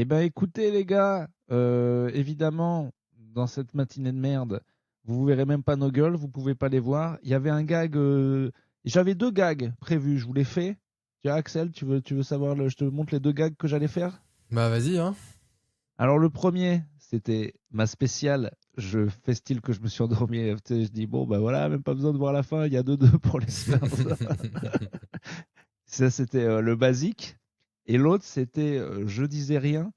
Eh ben écoutez les gars, évidemment, dans cette matinée de merde, vous verrez même pas nos gueules, vous pouvez pas les voir. Il y avait un gag, j'avais deux gags prévus, je vous les fais. Tiens Axel, tu veux savoir, je te montre les deux gags que j'allais faire. Bah vas-y, hein. Alors le premier, c'était ma spéciale. Je fais style que je me suis endormi. Tu sais, je dis bon bah voilà, même pas besoin de voir la fin. Il y a 2-2 pour les Spurs. Ça c'était le basique. Et l'autre c'était je disais rien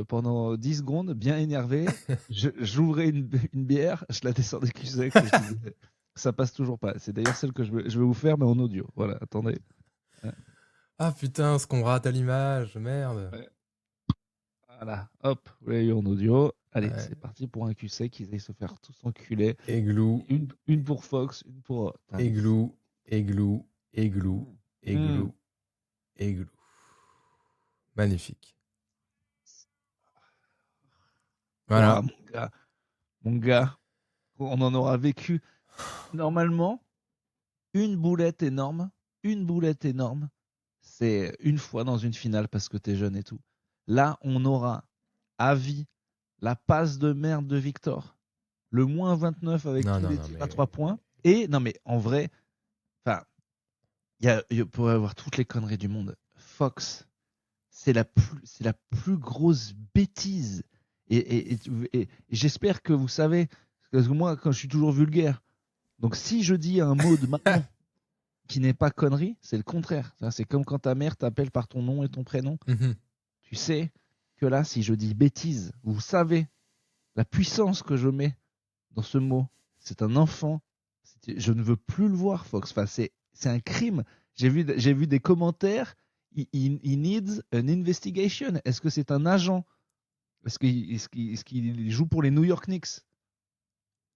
pendant 10 secondes, bien énervé. J'ouvrais une bière, je la descendais cul sec. Et je disais, ça passe toujours pas. C'est d'ailleurs celle que je vais vous faire, mais en audio. Voilà, attendez. Ouais, Ah putain, ce qu'on rate à l'image, merde. ouais. Voilà, hop, vous l'avez eu en audio. Allez, Ouais. c'est parti pour un QC qu'ils aillent se faire tous enculer. Églou, Une pour Fox, une pour Tavis. églou, églou, églou, Mmh. églou, églou. Magnifique. Ouah, Voilà. mon gars, on en aura vécu. Normalement, une boulette énorme, c'est une fois dans une finale parce que t'es jeune et tout. Là, on aura à vie la passe de merde de Victor, le -29 avec Non, tous non, les non, tirs à mais... 3 points. Et non, mais en vrai, enfin, il pourrait y avoir toutes les conneries du monde. Fox, c'est la plus grosse bêtise. Et j'espère que vous savez, parce que moi, quand je suis toujours vulgaire, donc si je dis un mot de maintenant qui n'est pas connerie, c'est le contraire. C'est comme quand ta mère t'appelle par ton nom et ton prénom. Mhm. Tu sais que là, si je dis bêtise, vous savez la puissance que je mets dans ce mot. C'est un enfant. Je ne veux plus le voir, Fox. Enfin, c'est un crime. J'ai vu des commentaires. He needs an investigation. Est-ce que c'est un agent? Est-ce qu'il joue pour les New York Knicks?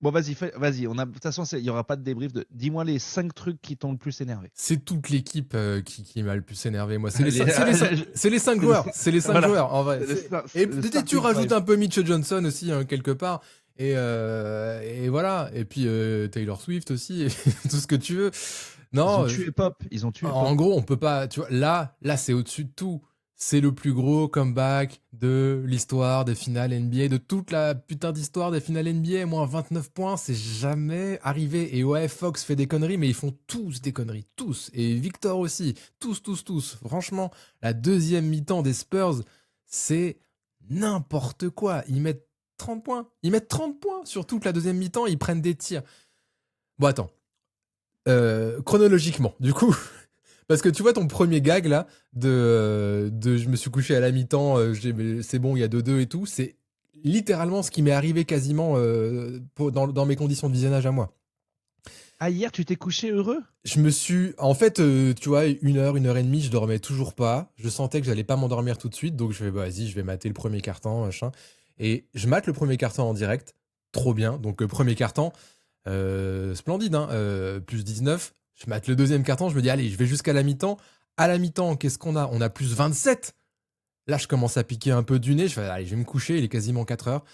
Bon, vas-y, vas-y. De toute façon, il n'y aura pas de débrief. Dis-moi les 5 trucs qui t'ont le plus énervé. C'est toute l'équipe qui m'a le plus énervé, moi. Allez, C'est les cinq c'est le, joueurs. C'est les 5 voilà, joueurs, en vrai. c'est Et le peut-être tu starting rajoutes five. un peu Mitchell Johnson aussi, hein, quelque part. Et voilà. Et puis Taylor Swift aussi, et tout ce que tu veux. Ils ont Non, tué Pop. Ils ont tué en Pop. gros, on peut pas. Tu vois, là, c'est au-dessus de tout. C'est le plus gros comeback de l'histoire des finales NBA, de toute la putain d'histoire des finales NBA. Moins 29 points, c'est jamais arrivé. Et ouais, Fox fait des conneries, mais ils font tous des conneries. Tous. Et Victor aussi. Tous, tous, tous. Franchement, la deuxième mi-temps des Spurs, c'est n'importe quoi. Ils mettent 30 points. Ils mettent 30 points sur toute la deuxième mi-temps. Ils prennent des tirs. Bon, attends. Chronologiquement, du coup. Parce que tu vois ton premier gag là, de je me suis couché à la mi-temps, c'est bon, il y a 2-2 et tout, c'est littéralement ce qui m'est arrivé quasiment dans mes conditions de visionnage à moi. Ah, hier, tu t'es couché heureux? Je me suis. En fait, tu vois, 1 heure et demie, je dormais toujours pas. Je sentais que j'allais pas m'endormir tout de suite, donc je vais, bah, vas-y, je vais mater le premier carton, machin. Et je mate le premier carton en direct, trop bien. Donc, premier carton, splendide, hein, plus 19. Je mate le deuxième carton, je me dis, allez, je vais jusqu'à la mi-temps. À la mi-temps, qu'est-ce qu'on a? On a plus 27. Là, je commence à piquer un peu du nez. Je fais, allez, je vais me coucher, il est quasiment 4 heures.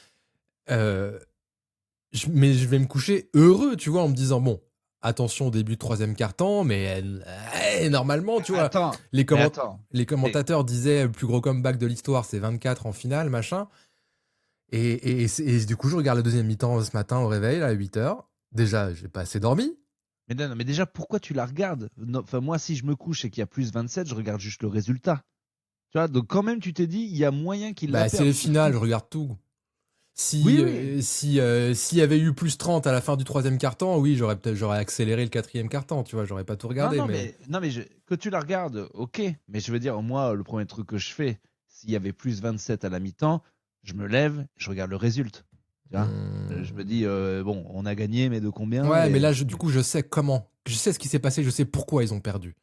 Euh, mais je vais me coucher heureux, tu vois, en me disant, bon, attention au début de troisième quart-temps, mais normalement, tu vois, Attends, les, mais comment- attends. les Mais commentateurs disaient le plus gros comeback de l'histoire, c'est 24 en finale, machin. Et du coup, je regarde la deuxième mi-temps ce matin au réveil, là, à 8 heures. Déjà, j'ai pas assez dormi. non, mais déjà, pourquoi tu la regardes? Enfin, moi, si je me couche et qu'il y a plus 27, je regarde juste le résultat. Tu vois, donc quand même, tu t'es dit, il y a moyen qu'il la Bah, c'est perde. les finales, je regarde tout. Oui, oui. S'il y avait eu plus 30 à la fin du troisième quart-temps, oui, j'aurais accéléré le quatrième quart-temps, tu vois, j'aurais pas tout Non, regardé, non, mais mais que tu la regardes, ok. Mais je veux dire, moi, le premier truc que je fais, s'il y avait plus 27 à la mi-temps, je me lève, je regarde le résultat. Tu vois. Je me dis, bon, on a gagné, mais de combien? ouais, mais là, du coup, je sais comment, je sais ce qui s'est passé, je sais pourquoi ils ont perdu.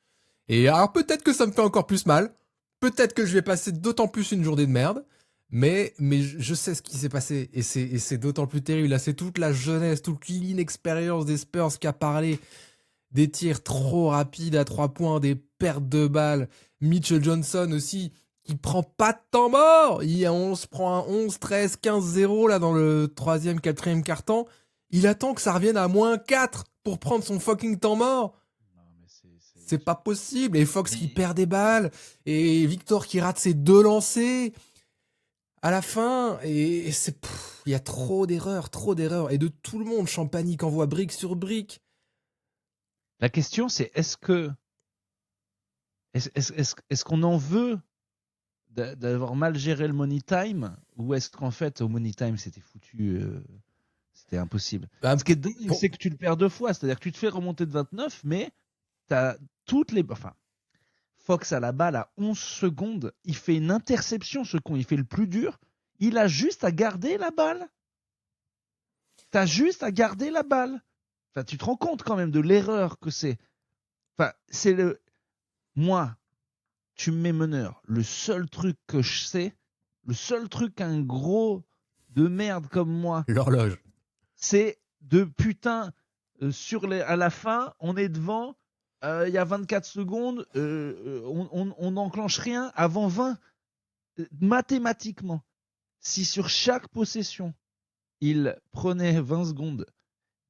Et alors, peut-être que ça me fait encore plus mal, peut-être que je vais passer d'autant plus une journée de merde, mais je sais ce qui s'est passé, et c'est d'autant plus terrible. Là, c'est toute la jeunesse, toute l'inexpérience des Spurs qui a parlé. Des tirs trop rapides à 3 points, des pertes de balles. Mitchell Johnson aussi, qui prend pas de temps mort. On se prend un 11, 13, 15, 0 là dans le troisième, quatrième quart-temps. Il attend que ça revienne à -4 pour prendre son fucking temps mort. Non, mais C'est pas possible. Et Fox qui mais- perd des balles. Et Victor qui rate ses 2 lancers. à la fin, et il y a trop d'erreurs, et de tout le monde. Champagny qui envoie brique sur brique. La question, c'est est-ce qu'on en veut d'avoir mal géré le money time, ou est-ce qu'en fait, au money time, c'était foutu, c'était impossible. Bah, Ce qui est dingue, c'est que tu le perds 2 fois. C'est-à-dire que tu te fais remonter de 29, mais t'as toutes les. Enfin, Fox a la balle à 11 secondes. Il fait une interception, ce con. Il fait le plus dur. Il a juste à garder la balle. T'as juste à garder la balle. Enfin, tu te rends compte quand même de l'erreur que c'est. Enfin, c'est le. Moi, tu me mets meneur. Le seul truc que je sais, le seul truc qu'un gros de merde comme moi, l'horloge. c'est de putain, à la fin, on est devant, il y a 24 secondes, on n'enclenche rien avant 20. Mathématiquement, si sur chaque possession, il prenait 20 secondes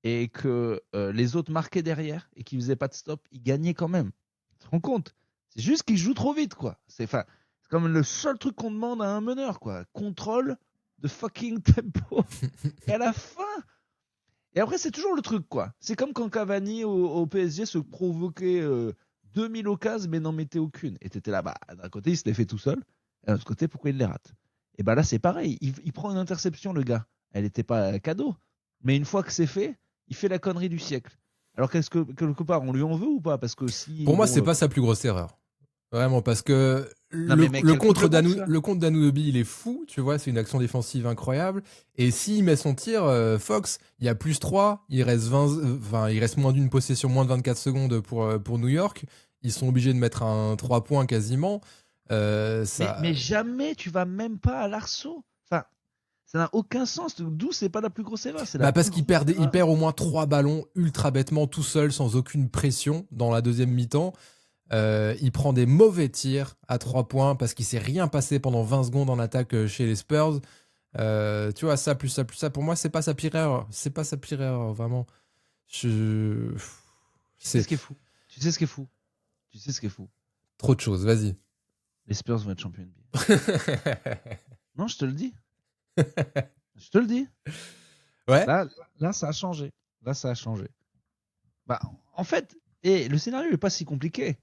et que les autres marquaient derrière et qu'ils faisaient pas de stop, il gagnait quand même. Tu te rends compte? C'est juste qu'il joue trop vite, quoi. C'est comme le seul truc qu'on demande à un meneur, quoi. Contrôle de fucking tempo. Et à la fin. Et après, c'est toujours le truc, quoi. C'est comme quand Cavani au PSG se provoquait 2000 occasions, mais n'en mettait aucune. Et t'étais là, bah, d'un côté, il se les fait tout seul. Et d'un autre côté, pourquoi il les rate? Et bah là, c'est pareil. Il prend une interception, le gars. Elle n'était pas cadeau. Mais une fois que c'est fait, il fait la connerie du siècle. Alors qu'est-ce que, quelque part, on lui en veut ou pas? Parce que si. Pour moi, Bon, c'est pas sa plus grosse erreur. Vraiment, parce que non, mais mec, le quel coup contre de match, là. d'Anunoby, il est fou, tu vois, c'est une action défensive incroyable. Et s'il met son tir, Fox, il y a plus 3, il reste il reste moins d'une possession, moins de 24 secondes pour New York. Ils sont obligés de mettre un 3 points quasiment. Mais jamais tu vas même pas à l'arceau. Enfin, ça n'a aucun sens. D'où c'est pas la plus grosse erreur. C'est la Parce plus qu'il grosse il erreur. perd au moins 3 ballons ultra bêtement tout seul, sans aucune pression dans la deuxième mi-temps. Il prend des mauvais tirs à 3 points parce qu'il s'est rien passé pendant 20 secondes en attaque chez les Spurs. Tu vois, ça, plus ça, plus ça, pour moi, c'est pas sa pire erreur. C'est pas sa pire erreur, vraiment. Tu sais C'est ce qui est fou. Tu sais ce qui est fou. Tu sais ce qui est fou. trop de choses, vas-y. Les Spurs vont être champions NBA. Non, je te le dis. Je te le dis. Ouais. Là, ça a changé. Là, ça a changé. Bah, en fait, le scénario n'est pas si compliqué.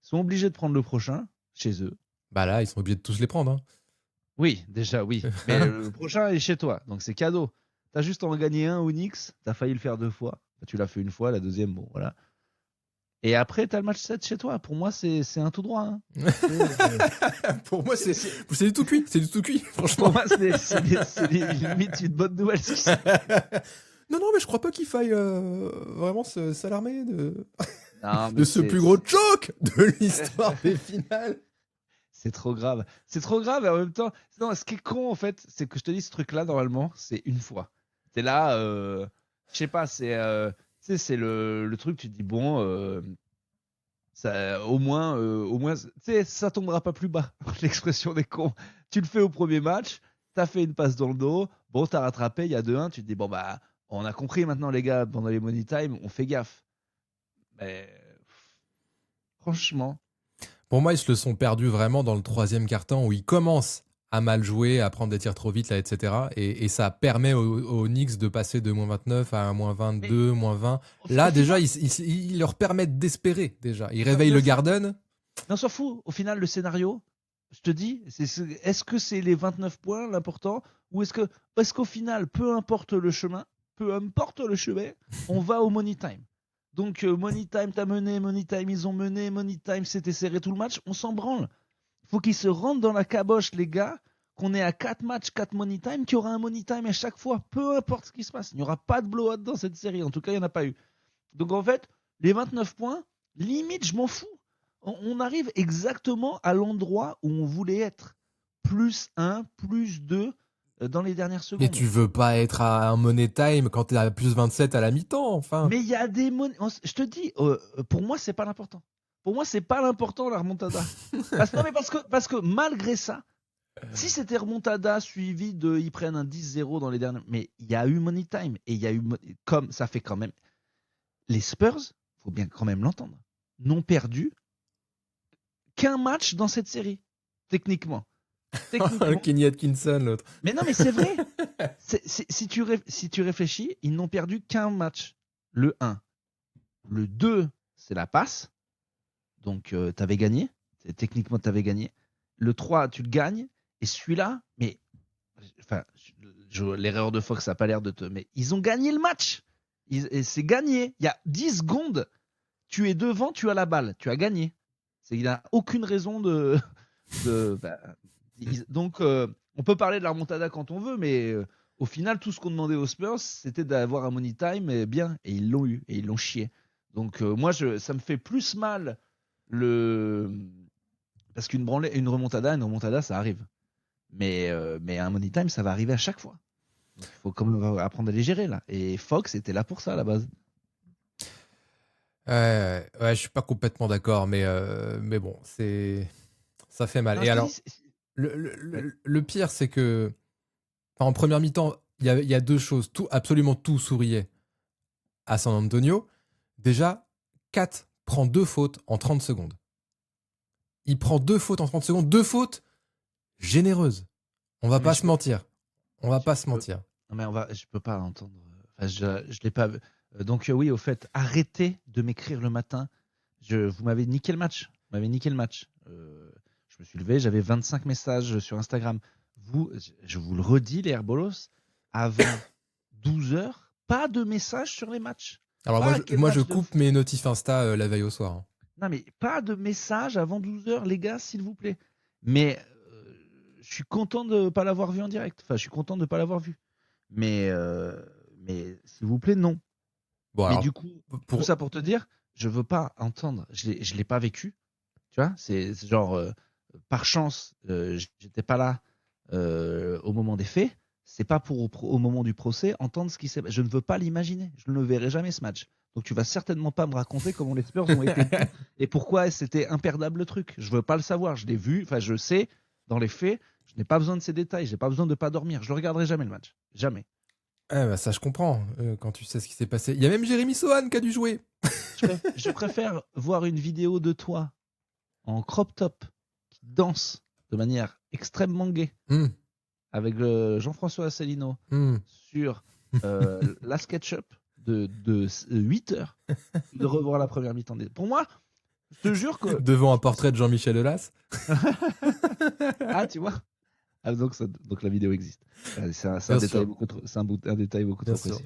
Ils sont obligés de prendre le prochain chez eux. Bah là, ils sont obligés de tous les prendre. Hein. Oui, déjà, oui. Mais le prochain est chez toi, donc c'est cadeau. T'as juste à en gagner un au Knicks, t'as failli le faire 2 fois. Tu l'as fait une fois, la deuxième, bon, voilà. Et après, t'as le match 7 chez toi. Pour moi, c'est un tout droit. Hein. Pour moi, c'est du tout cuit. C'est du tout cuit, franchement. Pour moi, c'est limite une bonne nouvelle. Non, mais je crois pas qu'il faille vraiment s'alarmer Non, de ce plus gros choke de l'histoire des finales. C'est trop grave. C'est trop grave et en même temps, non, ce qui est con en fait, c'est que je te dis ce truc-là normalement, c'est une fois. T'es là, je sais pas, tu sais, c'est le truc. Tu te dis bon, ça, au moins, tu sais, ça tombera pas plus bas. L'expression des cons. Tu le fais au premier match, t'as fait une passe dans le dos, bon, t'as rattrapé, il y a 2-1, tu te dis bon bah, on a compris maintenant les gars, pendant les money time, on fait gaffe. Mais franchement. Pour moi, ils se le sont perdus vraiment dans le troisième quart-temps où ils commencent à mal jouer, à prendre des tirs trop vite, là, etc. Et ça permet aux Knicks de passer de moins 29 à moins 22, moins 20. Là, déjà, ils leur permettent d'espérer, déjà. Ils réveillent le Garden. Mais on s'en fout. Au final, le scénario, je te dis, est-ce que c'est les 29 points l'important, ou est-ce qu'au final, peu importe le chemin, on va au money time. Donc money time, t'as mené, money time, ils ont mené, money time, c'était serré tout le match, on s'en branle. Il faut qu'ils se rentrent dans la caboche, les gars, qu'on est à 4 matchs, 4 money time, qu'il y aura un money time à chaque fois, peu importe ce qui se passe. Il n'y aura pas de blowout dans cette série, en tout cas, il n'y en a pas eu. Donc en fait, les 29 points, limite, je m'en fous. On arrive exactement à l'endroit où on voulait être. Plus 1, plus 2 dans les dernières secondes. Mais tu veux pas être à un money time quand t'es à plus 27 à la mi-temps, enfin. Mais il y a des monnaies. Je te dis, pour moi, c'est pas l'important. Pour moi, c'est pas l'important la remontada. Parce que malgré ça, si c'était remontada suivi de ils prennent un 10-0 dans les derniers. Mais il y a eu money time. Et il y a eu. Comme ça fait quand même. Les Spurs, faut bien quand même l'entendre, n'ont perdu qu'un match dans cette série, techniquement. techniquement. Kenny Atkinson, l'autre. Mais non, mais c'est vrai. Si tu réfléchis, ils n'ont perdu qu'un match. Le 1. Le 2, c'est la passe. Donc, t'avais gagné. Techniquement, t'avais gagné. Le 3, tu le gagnes. Et celui-là, mais... Enfin, l'erreur de Fox, ça n'a pas l'air de te... Mais ils ont gagné le match. Et c'est gagné. Il y a 10 secondes. Tu es devant, tu as la balle. Tu as gagné. Il n'a aucune raison de... Donc, on peut parler de la remontada quand on veut, mais au final, tout ce qu'on demandait aux Spurs, c'était d'avoir un money time bien. Et ils l'ont eu. Et ils l'ont chié. Donc, moi, ça me fait plus mal parce qu'une remontada, ça arrive. Mais un money time, ça va arriver à chaque fois. Il faut quand même apprendre à les gérer, là. Et Fox était là pour ça, à la base. Ouais, je suis pas complètement d'accord, mais bon, ça fait mal. Non, Et alors, le pire, c'est que en première mi-temps, il y a deux choses. Absolument tout souriait à San Antonio. Déjà, Kat prend 2 fautes en 30 secondes. Il prend 2 fautes en 30 secondes. 2 fautes généreuses. On va pas se mentir. On va pas se mentir. Non, mais je peux pas entendre. Enfin, je l'ai pas. Donc, oui, au fait, arrêtez de m'écrire le matin. Vous m'avez niqué le match. Je me suis levé, j'avais 25 messages sur Instagram. Je vous le redis, les Herbolos, avant 12h, pas de messages sur les matchs. Alors, moi je coupe mes notifs Insta la veille au soir. Hein. Non, mais pas de messages avant 12h, les gars, s'il vous plaît. Mais je suis content de ne pas l'avoir vu en direct. Enfin, je suis content de ne pas l'avoir vu. Mais s'il vous plaît, non. Bon, mais alors, du coup, tout ça pour te dire, je veux pas entendre. Je l'ai pas vécu. Tu vois, c'est genre par chance, j'étais pas là au moment des faits. C'est pas pour au moment du procès entendre ce qui s'est. Je ne veux pas l'imaginer. Je ne le verrai jamais ce match. Donc tu vas certainement pas me raconter comment les Spurs ont été et pourquoi c'était imperdable le truc. Je veux pas le savoir. Je l'ai vu. Enfin, je sais dans les faits. Je n'ai pas besoin de ces détails. J'ai pas besoin de pas dormir. Je le regarderai jamais le match. Jamais. Ça je comprends quand tu sais ce qui s'est passé. Il y a même Jérémy Sohan qui a dû jouer. Je préfère voir une vidéo de toi en crop top qui danse de manière extrêmement gaie avec Jean-François Asselineau sur la SketchUp de 8 heures de revoir la première mi-temps. Pour moi, je te jure que... Devant un portrait de Jean-Michel Aulas. Ah, tu vois. Donc la vidéo existe. C'est un détail beaucoup trop précis.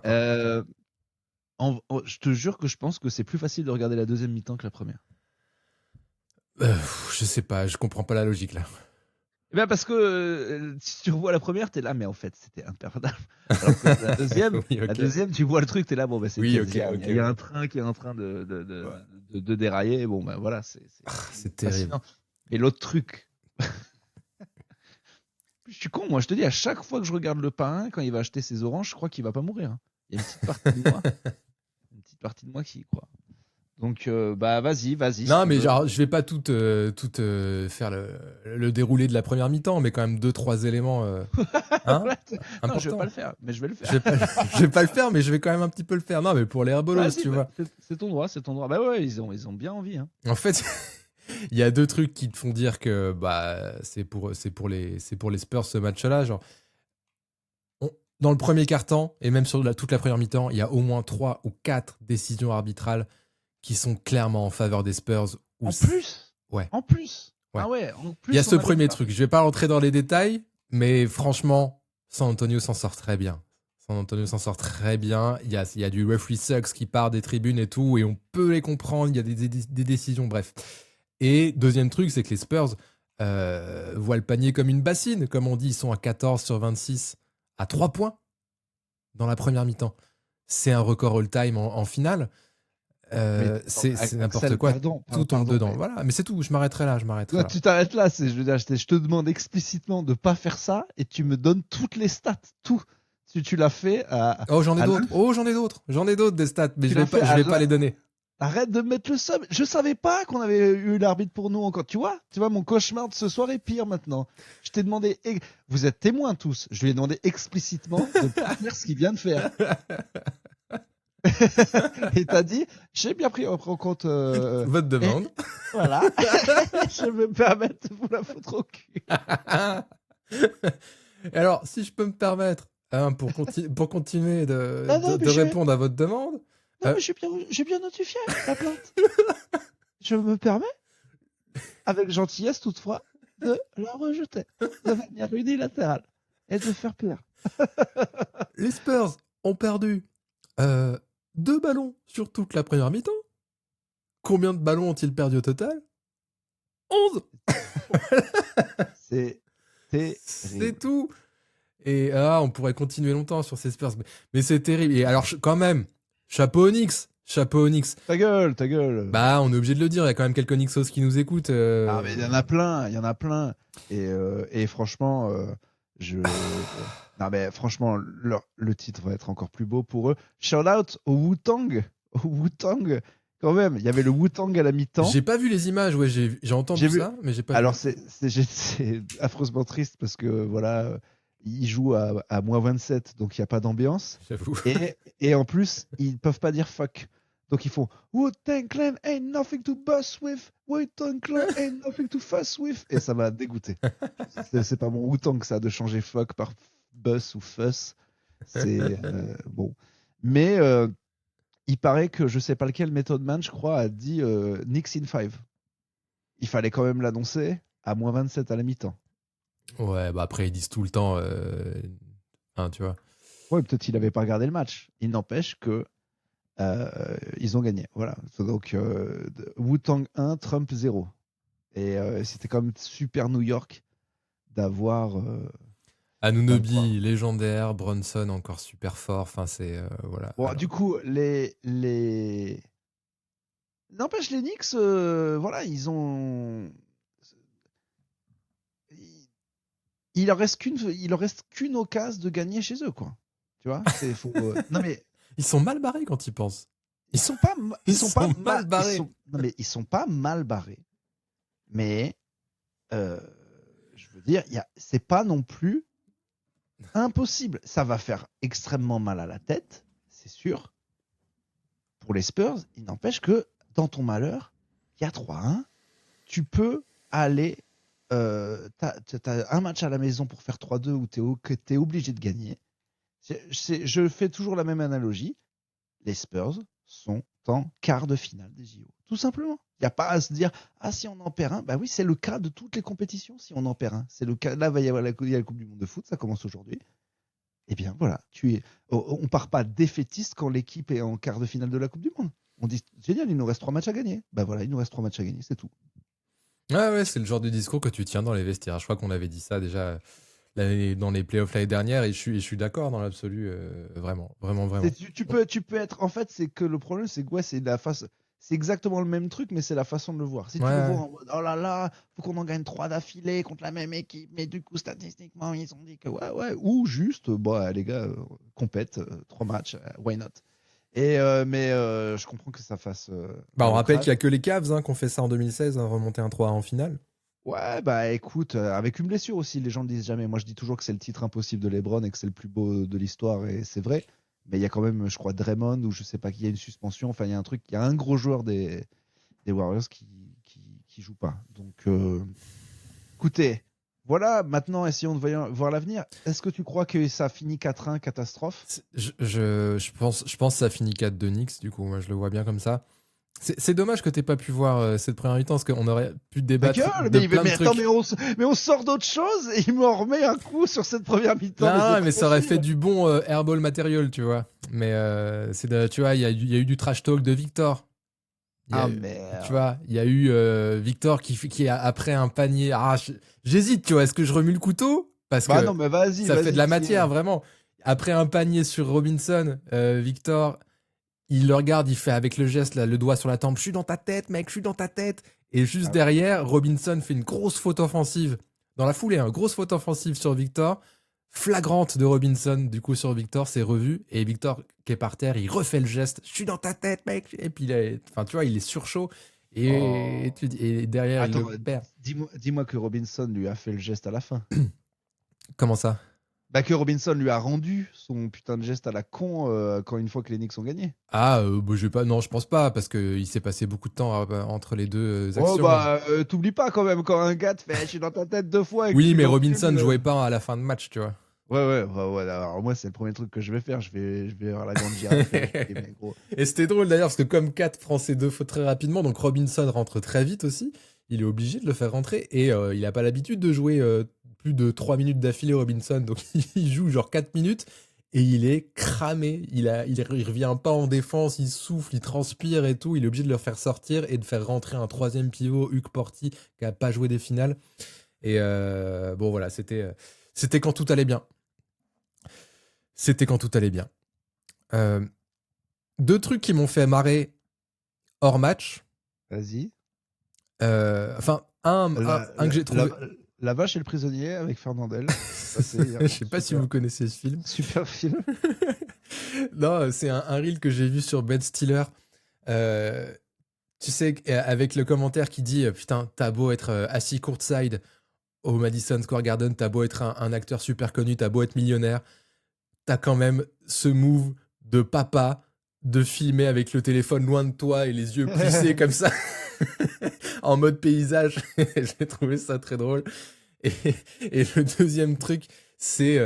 Je te jure que je pense que c'est plus facile de regarder la deuxième mi-temps que la première. Je sais pas, je comprends pas la logique là. Ben parce que si tu revois la première, t'es là, mais en fait c'était imperdable. Alors que la deuxième, oui, okay. La deuxième, tu vois le truc, t'es là, bon ben c'est oui, okay. Il y a un train qui est en train de dérailler, bon ben voilà, c'est terrible. Et l'autre truc, je suis con, moi je te dis, à chaque fois que je regarde le parrain, quand il va acheter ses oranges, je crois qu'il va pas mourir. Hein. Il y a une petite partie de moi qui y croit. Donc, vas-y. Non, mais genre, je vais pas tout faire le déroulé de la première mi-temps, mais quand même 2-3 éléments non, je vais pas le faire, mais je vais le faire. Je vais pas le faire, mais je vais quand même un petit peu le faire. Non, mais pour les Herbolos, tu vois. C'est ton droit. Bah ouais, ils ont bien envie. Hein. En fait, il y a 2 trucs qui te font dire que c'est pour les Spurs ce match-là. Genre, dans le premier quart-temps, et même sur toute la première mi-temps, il y a au moins 3 ou 4 décisions arbitrales qui sont clairement en faveur des Spurs. En plus. Ouais. En plus. Ah ouais, en plus. Il y a ce premier truc. Je vais pas rentrer dans les détails, mais franchement, San Antonio s'en sort très bien. Il y a du referee sucks qui part des tribunes et tout, et on peut les comprendre. Il y a des décisions, bref. Et deuxième truc, c'est que les Spurs voient le panier comme une bassine. Comme on dit, ils sont à 14 sur 26 à 3 points dans la première mi-temps. C'est un record all-time en finale. C'est n'importe quoi, tout tombe dedans. Voilà, mais c'est tout, je m'arrêterai là. Toi, tu t'arrêtes là, je te demande explicitement de pas faire ça et tu me donnes toutes les stats, tout. Tu l'as fait à... j'en ai d'autres des stats, mais je vais pas les donner. Arrête de mettre le sub. Je savais pas qu'on avait eu l'arbitre pour nous encore. Tu vois, mon cauchemar de ce soir est pire maintenant. Je t'ai demandé, vous êtes témoins tous, je lui ai demandé explicitement de pas faire ce qu'il vient de faire. Et t'as dit, j'ai bien pris en compte. Votre demande. Voilà. Je vais me permettre de vous la foutre au cul. Et alors, si je peux me permettre, hein, pour continuer Non, de répondre à votre demande. Non, mais j'ai bien notifié la plainte. Je me permets, avec gentillesse toutefois, de la rejeter de manière unilatérale et de faire plaire. Les Spurs ont perdu 2 ballons sur toute la première mi-temps. Combien de ballons ont-ils perdu au total? 11. C'est tout. Et on pourrait continuer longtemps sur ces Spurs. Mais c'est terrible. Et alors, quand même, chapeau Onyx. Chapeau Onyx. Ta gueule. Bah, on est obligé de le dire. Il y a quand même quelques Knicksos qui nous écoutent. Ah, mais il y en a plein. Et franchement, non, mais franchement, le titre va être encore plus beau pour eux. Shout out au Wu-Tang. Quand même. Il y avait le Wu-Tang à la mi-temps. J'ai pas vu les images. Ouais, j'ai entendu ça, mais j'ai pas Alors, vu. c'est affreusement triste parce que voilà, ils jouent à -27, donc il n'y a pas d'ambiance. J'avoue. Et en plus, ils peuvent pas dire fuck. Donc ils font Wu-Tang Clan ain't nothing to bust with. Wu-Tang Clan ain't nothing to fuss with. Et ça m'a dégoûté. C'est pas mon Wu-Tang ça de changer fuck par bus ou fuss. C'est bon. Mais il paraît que je sais pas lequel Method Man, je crois, a dit Knicks in 5. Il fallait quand même l'annoncer à -27 à la mi-temps. Ouais, bah après ils disent tout le temps, tu vois. Ouais, peut-être qu'il n'avait pas regardé le match. Il n'empêche que ils ont gagné. Voilà. Donc Wu-Tang 1, Trump 0. Et c'était quand même super New York d'avoir. Anunoby, légendaire, Bronson encore super fort. Enfin, c'est voilà. Bon, Alors, du coup, n'empêche les Knicks, voilà, ils ont. Il leur reste qu'une occasion de gagner chez eux, quoi. Tu vois, non mais ils sont mal barrés quand ils pensent. ils sont pas mal barrés. Non mais ils sont pas mal barrés. Mais je veux dire, c'est pas non plus impossible. Ça va faire extrêmement mal à la tête, c'est sûr. Pour les Spurs, il n'empêche que dans ton malheur, il y a 3-1. Tu peux aller. T'as un match à la maison pour faire 3-2 où t'es obligé de gagner. Je fais toujours la même analogie. Les Spurs sont en quart de finale des JO. Tout simplement. Il n'y a pas à se dire ah si on en perd un. Bah oui, c'est le cas de toutes les compétitions. Si on en perd un, c'est le cas. Là, il va y avoir la Coupe du Monde de foot. Ça commence aujourd'hui. Eh bien voilà, on part pas défaitiste quand l'équipe est en quart de finale de la Coupe du Monde. On dit génial, il nous reste 3 matchs à gagner. Bah voilà, il nous reste 3 matchs à gagner, c'est tout. Ouais, c'est le genre de discours que tu tiens dans les vestiaires. Je crois qu'on avait dit ça déjà dans les playoffs l'année dernière et je suis d'accord dans l'absolu, vraiment. Tu peux être. En fait, c'est que le problème, c'est que c'est exactement le même truc, mais c'est la façon de le voir. Si tu le vois en mode oh là là, faut qu'on en gagne 3 d'affilée contre la même équipe, mais du coup, statistiquement, ils ont dit que ouais, ou juste, bah les gars, compète, 3 matchs, why not? Mais je comprends que ça fasse. On rappelle qu'il n'y a que les Cavs qui ont fait ça en 2016, remonter un 3-1 en finale. Ouais, bah écoute, avec une blessure aussi, les gens le disent jamais. Moi, je dis toujours que c'est le titre impossible de LeBron et que c'est le plus beau de l'histoire, et c'est vrai. Mais il y a quand même, je crois, Draymond ou je sais pas qui, il y a une suspension. Enfin, il y a un truc, il y a un gros joueur des Warriors qui joue pas. Donc, écoutez, voilà, maintenant, essayons de voir l'avenir. Est-ce que tu crois que ça finit 4-1, catastrophe? Je pense que ça finit 4-2 Knicks, du coup, moi je le vois bien comme ça. C'est dommage que t'aies pas pu voir cette première mi-temps, parce qu'on aurait pu débattre de plein de trucs. Attends, mais on sort d'autre chose et il me remet un coup sur cette première mi-temps. Non, mais ça aurait fait du bon airball matériel, tu vois. Mais tu vois, il y a eu du trash talk de Victor. Merde. Tu vois, il y a eu Victor qui après un panier. J'hésite, tu vois, est-ce que je remue le couteau? Parce que non, mais ça fait de la matière, vraiment. Après un panier sur Robinson, Victor, il le regarde, il fait avec le geste, là, le doigt sur la tempe, je suis dans ta tête, mec, je suis dans ta tête. Et juste derrière, Robinson fait une grosse faute offensive. Dans la foulée, grosse faute offensive sur Victor. Flagrante de Robinson, du coup, sur Victor, c'est revu. Et Victor, qui est par terre, il refait le geste, je suis dans ta tête, mec. Et puis, tu vois, il est surchaud. Et derrière, il le perd. Dis-moi que Robinson lui a fait le geste à la fin. Comment ça? Bah que Robinson lui a rendu son putain de geste à la con quand une fois que les Knicks ont gagné. Ah, bah, non, je pense pas, parce qu'il s'est passé beaucoup de temps entre les deux Oh actions. bah t'oublies pas quand même quand un gars te fait je suis dans ta tête 2 fois et que Oui, tu mais l'encules. Robinson jouait pas à la fin de match, tu vois. Ouais, alors moi c'est le premier truc que je vais faire, je vais avoir la grande girafe et je vais mais gros. Et c'était drôle d'ailleurs, parce que comme 4 prend ses 2 fautes très rapidement, donc Robinson rentre très vite aussi, il est obligé de le faire rentrer, et il a pas l'habitude de jouer plus de 3 minutes d'affilée, Robinson, donc il joue genre 4 minutes, et il est cramé, il revient pas en défense, il souffle, il transpire et tout, il est obligé de le faire sortir et de faire rentrer un troisième pivot, Hugh Porty, qui a pas joué des finales, et bon voilà, c'était quand tout allait bien. C'était quand tout allait bien. Euh, 2 trucs qui m'ont fait marrer hors match. Vas-y. Enfin, un que j'ai trouvé. La vache et le prisonnier avec Fernandel. Je sais pas si vous connaissez ce film. Super film. Non, c'est un reel que j'ai vu sur Ben Stiller. Tu sais, avec le commentaire qui dit putain, t'as beau être assis courtside au Madison Square Garden, t'as beau être un acteur super connu, t'as beau être millionnaire, t'as quand même ce move de papa de filmer avec le téléphone loin de toi et les yeux plissés comme ça en mode paysage. J'ai trouvé ça très drôle. Et, et le deuxième truc, c'est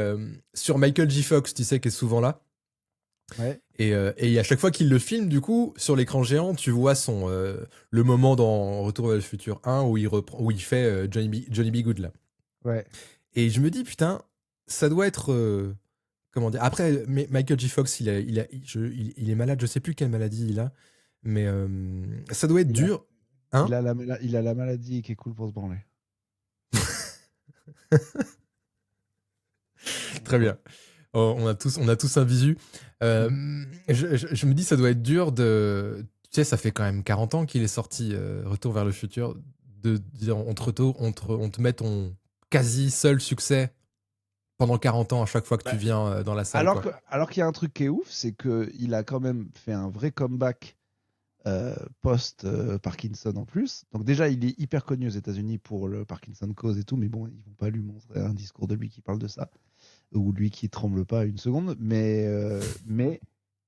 sur Michael J. Fox, tu sais, qui est souvent là. Ouais. Et à chaque fois qu'il le filme, du coup, sur l'écran géant, tu vois le moment dans Retour vers le futur 1 où il fait Johnny B. Good là. Ouais. Et je me dis, putain, ça doit être. Comment dire. Après, Michael J. Fox, il est malade, je sais plus quelle maladie il a, mais ça doit être dur. Hein? Il a la maladie qui est cool pour se branler. Très bien. Oh, on a tous un visu. Je me dis, ça doit être dur de. Tu sais, ça fait quand même 40 ans qu'il est sorti Retour vers le futur. De dire, on te met ton quasi seul succès pendant 40 ans à chaque fois que tu viens dans la salle. Alors qu'il y a un truc qui est ouf, c'est qu'il a quand même fait un vrai comeback post-Parkinson en plus. Donc déjà, il est hyper connu aux États-Unis pour le Parkinson cause et tout, mais bon, ils vont pas lui montrer un discours de lui qui parle de ça, ou lui qui tremble pas une seconde. Mais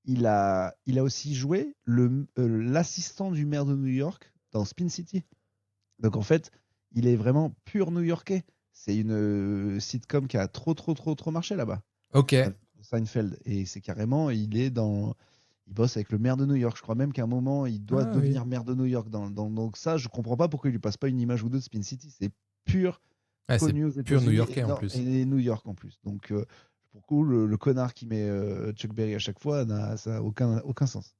il a aussi joué l'assistant du maire de New York dans Spin City. Donc en fait, il est vraiment pur new-yorkais. C'est une sitcom qui a trop marché là-bas. Ok. Seinfeld. Et c'est carrément, il bosse avec le maire de New York. Je crois même qu'à un moment, il doit devenir maire de New York. Donc ça, je comprends pas pourquoi il lui passe pas une image ou deux de Spin City. C'est pur connu aux c'est pur États-Unis new-yorkais en plus. et New York en plus. Donc pour le coup, le connard qui met Chuck Berry à chaque fois, ça n'a aucun sens.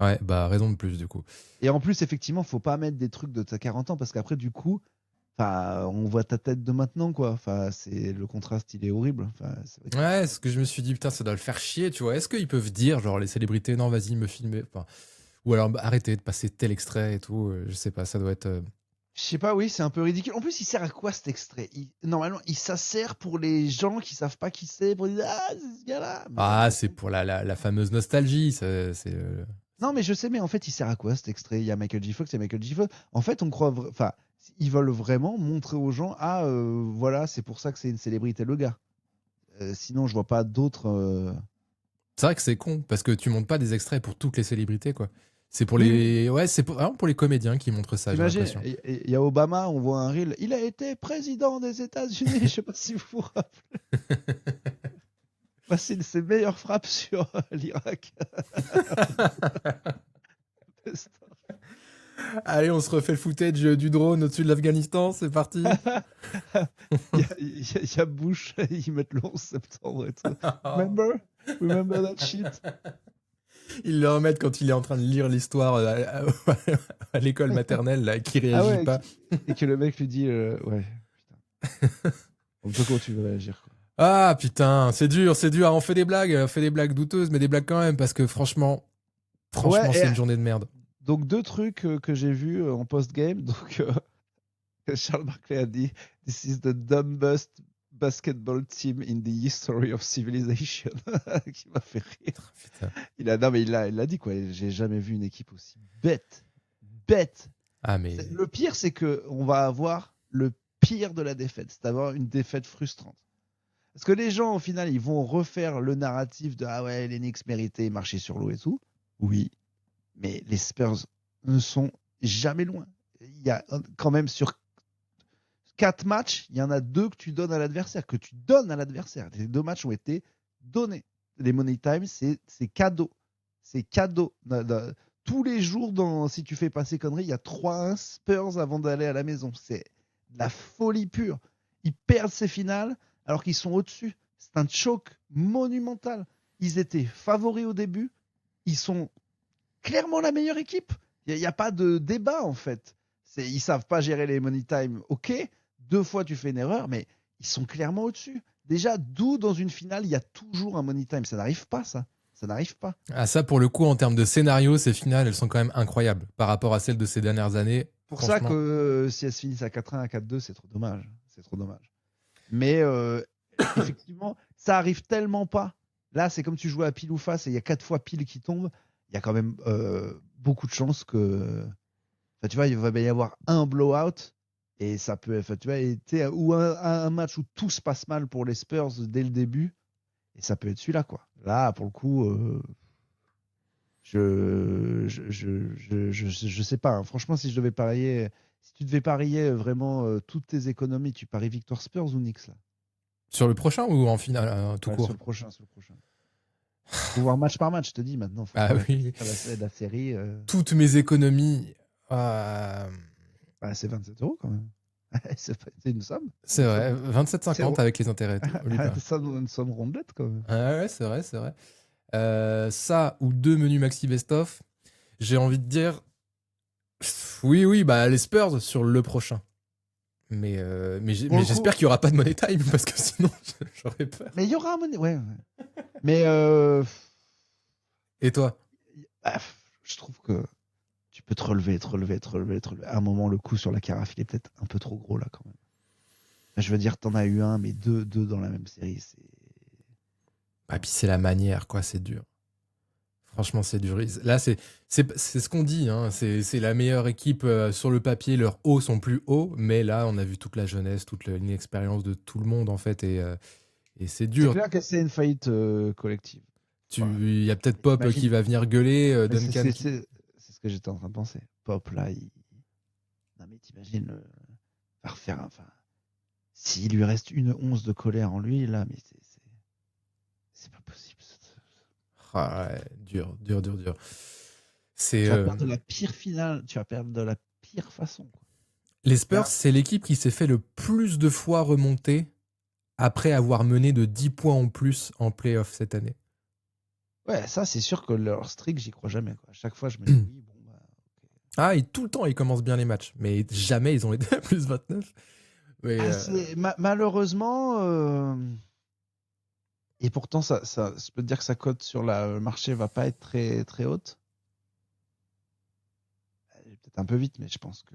Ouais, bah raison de plus du coup. Et en plus, effectivement, faut pas mettre des trucs de ta 40 ans parce qu'après, du coup, on voit ta tête de maintenant, quoi. Le contraste, il est horrible. Ouais, ce que je me suis dit, putain, ça doit le faire chier, tu vois. Est-ce qu'ils peuvent dire, genre, les célébrités, non, vas-y, me filmer. Enfin, ou alors, arrêtez de passer tel extrait et tout. Je sais pas, ça doit être. Je sais pas, oui, c'est un peu ridicule. En plus, il sert à quoi cet extrait? Normalement, ça sert pour les gens qui savent pas qui c'est, pour dire ah, c'est ce gars-là. C'est pour la fameuse nostalgie. Non, mais je sais, mais en fait, il sert à quoi cet extrait? Il y a Michael J. Fox, il y a Michael J. Fox. En fait, on croit. Enfin, ils veulent vraiment montrer aux gens voilà, c'est pour ça que c'est une célébrité, le gars. Sinon, je vois pas d'autres. C'est vrai que c'est con, parce que tu montes pas des extraits pour toutes les célébrités, quoi. C'est pour Oui. Ouais, c'est vraiment pour les comédiens qui montrent ça, j'ai Imagine, l'impression. il y a Obama, on voit un reel. Il a été président des États-Unis. Je sais pas si vous vous rappelez. C'est ses meilleures frappes sur l'Irak. Allez, on se refait le footage du drone au-dessus de l'Afghanistan, c'est parti. Il y a Bush, ils mettent le 11 septembre et tout. Remember that shit. Ils le remettent quand il est en train de lire l'histoire à l'école maternelle, là, qui réagit pas. Et que le mec lui dit ouais, putain. On peut comment tu veux réagir, quoi. Ah putain, c'est dur. On fait des blagues douteuses, mais des blagues quand même, parce que franchement, c'est une journée de merde. Donc 2 trucs que j'ai vus en post-game. Donc Charles Barkley a dit "This is the dumbest basketball team in the history of civilization", qui m'a fait rire. Putain. Il l'a dit, quoi. J'ai jamais vu une équipe aussi bête. Ah mais Le pire, c'est que on va avoir le pire de la défaite, c'est d'avoir une défaite frustrante. Parce que les gens, au final, ils vont refaire le narratif de ah ouais, les Knicks méritaient marcher sur l'eau et tout. Oui, mais les Spurs ne sont jamais loin. Il y a quand même sur 4 matchs, il y en a 2 que tu donnes à l'adversaire, Les 2 matchs ont été donnés. Les Money Time, c'est cadeau. C'est cadeau. Tous les jours, si tu fais passer conneries, il y a 3-1 Spurs avant d'aller à la maison. C'est de la folie pure. Ils perdent ces finales alors qu'ils sont au-dessus. C'est un choc monumental. Ils étaient favoris au début. Ils sont clairement la meilleure équipe. Il n'y a pas de débat, en fait. Ils savent pas gérer les money time, ok. 2 fois, tu fais une erreur, mais ils sont clairement au-dessus. Déjà, d'où dans une finale, il y a toujours un money time. Ça n'arrive pas, ça. Ça n'arrive pas. Ah, ça, pour le coup, en termes de scénario, ces finales, elles sont quand même incroyables par rapport à celles de ces dernières années. Pour ça que si elles se finissent à 4-1, à 4-2, c'est trop dommage. C'est trop dommage. Mais effectivement, ça arrive tellement pas. Là, c'est comme tu joues à pile ou face et il y a 4 fois pile qui tombe. Il y a quand même beaucoup de chances que. Enfin, tu vois, il va y avoir un blowout et ça peut. Enfin, tu vois, ou un match où tout se passe mal pour les Spurs dès le début et ça peut être celui-là, quoi. Là, pour le coup, je sais pas. Hein. Franchement, si je devais parier, si tu devais parier vraiment toutes tes économies, tu paries Victor Spurs ou Knicks là? Sur le prochain ou en finale, tout court? Sur le prochain. Faut voir match par match, je te dis maintenant. Faut oui. La série. Toutes mes économies. C'est 27 € quand même. c'est une somme. C'est vrai, 27,50 avec les intérêts. C'est une somme rondelette quand même. Ouais, c'est vrai. Ça ou 2 menus maxi best-of, j'ai envie de dire oui, bah les Spurs sur le prochain. Mais j'espère qu'il n'y aura pas de money time parce que sinon j'aurais peur. Mais il y aura un money, ouais. Mais et toi? Je trouve que tu peux te relever. À un moment, le coup sur la carafe, il est peut-être un peu trop gros là quand même. Je veux dire, t'en as eu un, mais deux dans la même série, c'est. Ah, puis c'est la manière, quoi, c'est dur. Franchement, c'est dur. Là, c'est ce qu'on dit, hein. C'est la meilleure équipe sur le papier. Leurs hauts sont plus hauts, mais là, on a vu toute la jeunesse, toute l'inexpérience de tout le monde, en fait, et c'est dur. C'est clair que c'est une faillite collective. Il y a peut-être Pop qui va venir gueuler, Duncan. C'est ce que j'étais en train de penser. Pop, là, non, mais t'imagines, va refaire enfin, s'il lui reste une once de colère en lui, là, mais c'est pas possible. Ah ouais, dur. Tu vas perdre de la pire finale, tu vas perdre de la pire façon. Quoi. Les Spurs, c'est l'équipe qui s'est fait le plus de fois remonter après avoir mené de 10 points en plus en playoff cette année. Ouais, ça, c'est sûr que leur streak, j'y crois jamais. Quoi. À chaque fois, je me dis oui, bon, bah. Okay. Ah, et tout le temps, ils commencent bien les matchs, mais jamais ils ont été à plus 29. Mais, malheureusement. Et pourtant, je peux te dire que sa cote sur le marché va pas être très, très haute. Elle est peut-être un peu vite, mais je pense que.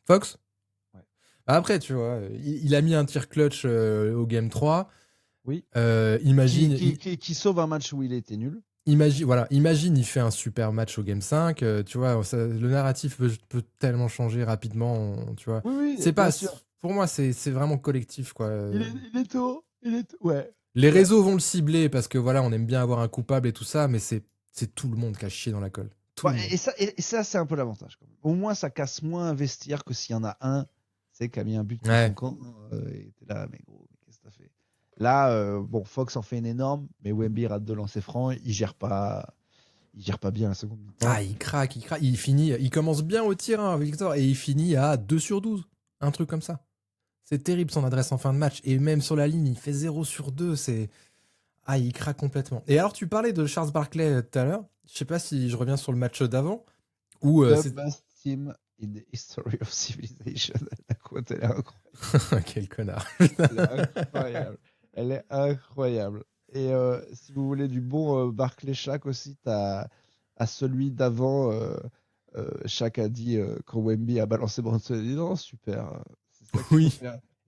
Fox ? Ouais. Après, tu vois, il a mis un tir clutch au Game 3. Oui. Imagine. Qui sauve un match où il était nul. Imagine, il fait un super match au Game 5. Tu vois, le narratif peut tellement changer rapidement. Tu vois. Oui, c'est pas. Pour moi, c'est vraiment collectif, quoi. Il est tôt. Ouais. Les réseaux vont le cibler parce que voilà, on aime bien avoir un coupable et tout ça, mais c'est tout le monde qui a chié dans la colle. Et ça, c'est un peu l'avantage. Quand même. Au moins, ça casse moins un vestiaire que s'il y en a un, qui a mis un but dans son camp. Et t'es là, mais gros, qu'est-ce que t'as fait? Là, Fox en fait une énorme, mais Wemby rate de lancer franc. Il gère pas bien la seconde mi-temps. Ah, il craque. Il commence bien au tir, hein, Victor, et il finit à 2 sur 12. Un truc comme ça. C'est terrible son adresse en fin de match. Et même sur la ligne, il fait 0 sur 2. Il craque complètement. Et alors, tu parlais de Charles Barkley tout à l'heure. Je sais pas si je reviens sur le match d'avant. The best team in the history of civilization. La quote, elle est incroyable. Quel connard. Elle est incroyable. Et si vous voulez du bon Barkley Shaq aussi, t'as à celui d'avant. Shaq a dit quand Wemby a balancé Bronson, il dit non, super. Oui.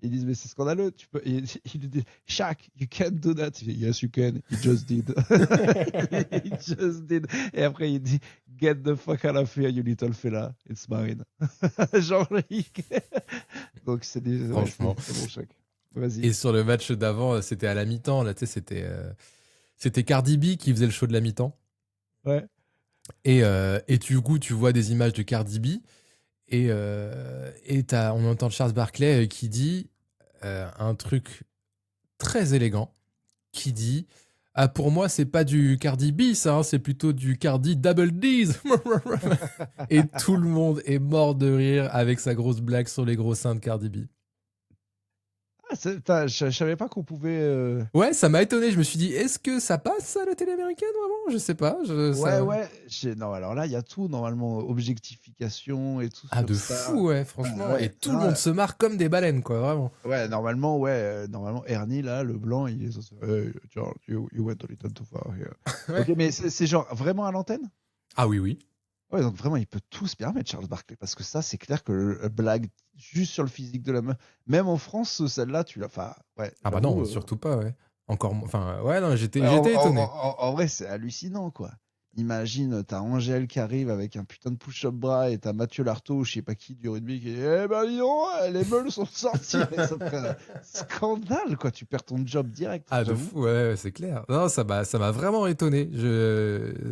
Ils disent mais c'est scandaleux. Il dit Shaq, you can't do that. Il dit, yes you can. He just did. He just did. Et après il dit get the fuck out of here you little fella. It's mine. Genre donc c'est des franchement. c'est bon Shaq. Vas-y. Et sur le match d'avant, c'était à la mi-temps. Là, tu sais, c'était Cardi B qui faisait le show de la mi-temps. Ouais. Et du coup, tu vois des images de Cardi B. Et on entend Charles Barkley qui dit un truc très élégant, qui dit ah, pour moi, c'est pas du Cardi B, ça, hein, c'est plutôt du Cardi Double D's. Et tout le monde est mort de rire avec sa grosse blague sur les gros seins de Cardi B. Ah, je savais pas qu'on pouvait. Ouais, ça m'a étonné. Je me suis dit, est-ce que ça passe à la télé américaine vraiment? Je sais pas. Ouais. Non, alors là, il y a tout, normalement, objectification et tout Ah, sur de ça. fou, ouais, franchement. Ouais, Et tout le monde se marre comme des baleines, quoi, vraiment. ouais, normalement, Ernie, là, le blanc, il est censé. Hey, Charles, you went a little too far here. Ouais. Ok, mais c'est genre vraiment à l'antenne? Ah oui, oui. Ouais, donc vraiment, il peut tout se permettre, Charles Barkley, parce que ça, c'est clair que blague juste sur le physique de la meuf. Même en France, celle-là, tu l'as. Enfin, ouais. Ah bah j'avoue, non, surtout pas, ouais. Encore, enfin, ouais, non, j'étais ouais, étonné. en vrai, c'est hallucinant, quoi. Imagine, t'as Angèle qui arrive avec un putain de push-up bras et t'as Mathieu Lartaud, ou je sais pas qui, du rugby, qui dit eh ben dis donc, les meules sont sorties. Mais ça ferait un scandale, quoi. Tu perds ton job direct. Ah, de J'avoue. fou, ouais, c'est clair. Non, ça m'a vraiment étonné.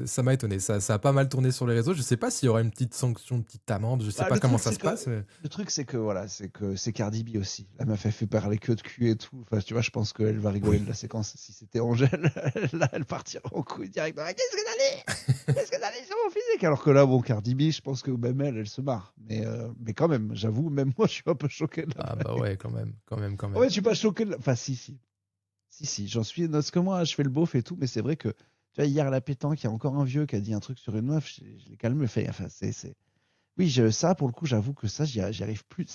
Ça m'a étonné. Ça a pas mal tourné sur les réseaux. Je sais pas s'il y aura une petite sanction, une petite amende. Je sais Bah, pas le comment truc, ça c'est se que passe. Mais... le truc, c'est que voilà, c'est que c'est Cardi B aussi. La meuf, elle fait parler que de cul et tout. Enfin, tu vois, je pense qu'elle va rigoler Oui. de la séquence. Si c'était Angèle, là, elle partirait en couille direct. Qu'est-ce que t'allais sur mon physique? Alors que là, bon, Cardi B, je pense que même elle se marre. Mais quand même, j'avoue, même moi, je suis un peu choqué de la Ah bah blague. ouais, quand même. Ouais, je suis pas choqué de la. Enfin, si, j'en suis. Parce que moi, je fais le beauf et tout, mais c'est vrai que, tu vois, hier à la pétanque, il y a encore un vieux qui a dit un truc sur une meuf. Je l'ai calmé, fait. Enfin, oui, ça, pour le coup, j'avoue que ça, j'y arrive plus.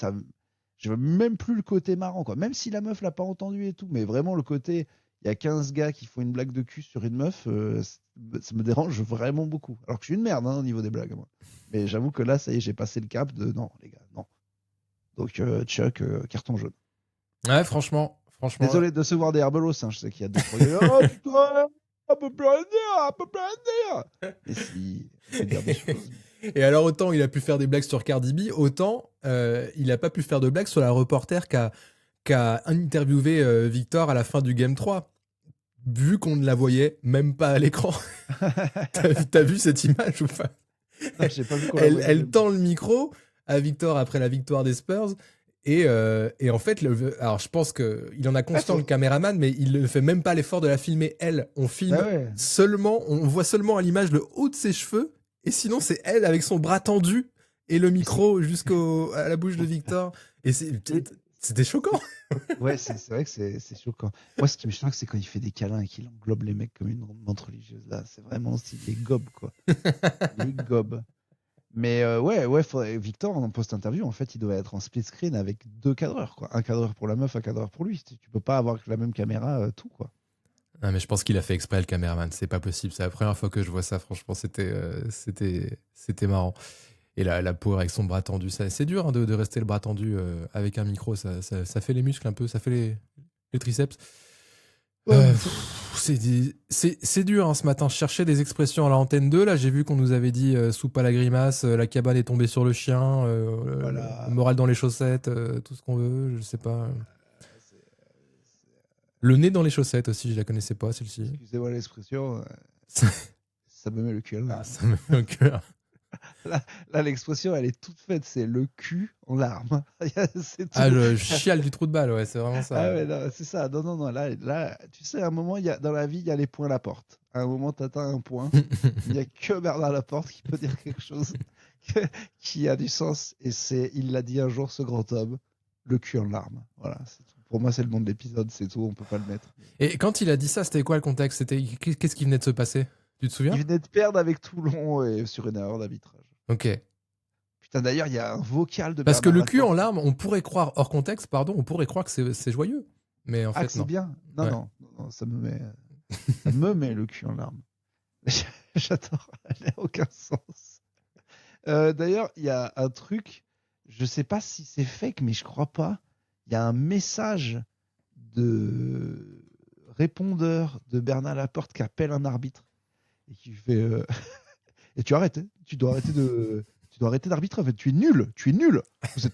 Je veux même plus le côté marrant, quoi. Même si la meuf l'a pas entendu et tout, mais vraiment le côté, il y a 15 gars qui font une blague de cul sur une meuf, ça me dérange vraiment beaucoup. Alors que je suis une merde, hein, au niveau des blagues, moi. Mais j'avoue que là, ça y est, j'ai passé le cap de non, les gars, non. Donc, Chuck, carton jaune. Ouais, franchement. Désolé de se voir des herbelos, hein. Je sais qu'il y a deux, trois gars. Oh putain, on peut plus rien dire, on peut plus rien dire. Mais si, on peut dire des choses. Et alors, autant il a pu faire des blagues sur Cardi B, autant il a pas pu faire de blagues sur la reporter qui a interviewé Victor à la fin du Game 3. Vu qu'on ne la voyait même pas à l'écran. T'as vu cette image ou pas? Non, j'ai pas vu qu'on Elle tend le micro à Victor après la victoire des Spurs. Et en fait, alors je pense qu'il en a conscience, le caméraman, mais il ne fait même pas l'effort de la filmer. Elle, on filme seulement, on voit seulement à l'image le haut de ses cheveux. Et sinon, c'est elle avec son bras tendu et le micro jusqu'à la bouche de Victor. Et c'était choquant. Ouais, c'est vrai que c'est choquant. Moi, ce qui me choque, c'est quand il fait des câlins et qu'il englobe les mecs comme une montre religieuse. Là, c'est vraiment aussi les gobes, quoi. Les gobes. Mais ouais, Victor, en post-interview, en fait, il doit être en split screen avec deux cadreurs, quoi. Un cadreur pour la meuf, un cadreur pour lui. Tu peux pas avoir la même caméra, tout, quoi. Non, mais je pense qu'il a fait exprès, le caméraman. C'est pas possible. C'est la première fois que je vois ça. Franchement, c'était marrant. Et la pauvre avec son bras tendu. C'est dur, hein, de rester le bras tendu avec un micro. Ça fait les muscles un peu. Ça fait les triceps. C'est dur, hein, ce matin. Je cherchais des expressions à la antenne 2. Là, j'ai vu qu'on nous avait dit soupe à la grimace, la cabane est tombée sur le chien, Voilà. le moral dans les chaussettes, tout ce qu'on veut. Je sais pas. Le nez dans les chaussettes aussi, je la connaissais pas, celle-ci. Excusez-moi l'expression, ça me met le cul. Ah, ça me met au cœur. Là, l'expression, elle est toute faite. C'est le cul en larmes. C'est tout. Ah, le chial du trou de balle, ouais, c'est vraiment ça. Ah ouais, non, c'est ça. Non. Là, tu sais, à un moment, dans la vie, il y a les points Laporte. À un moment, tu atteins un point. Il n'y a que Bernard Laporte qui peut dire quelque chose qui a du sens. Et il l'a dit un jour, ce grand homme, le cul en larmes. Voilà, c'est tout. Pour moi, c'est le nom de l'épisode, c'est tout. On peut pas le mettre. Et quand il a dit ça, c'était quoi le contexte? Qu'est-ce qui venait de se passer? Tu te souviens? Il venait de perdre avec Toulon et sur une erreur d'arbitrage. Ok. Putain, d'ailleurs, il y a un vocal de Parce que Bernard le cul Laporte. en larmes, on pourrait croire, hors contexte, pardon, on pourrait croire que c'est joyeux. Mais en fait, c'est non. bien. Non, Ouais. non, ça me met le cul en larmes. J'adore, elle n'a aucun sens. D'ailleurs, il y a un truc, je sais pas si c'est fake, mais je crois pas. Il y a un message de répondeur de Bernard Laporte qui appelle un arbitre et qui fait et tu arrêtes, hein. Tu dois arrêter d'arbitrer. En fait, tu es nul. Vous êtes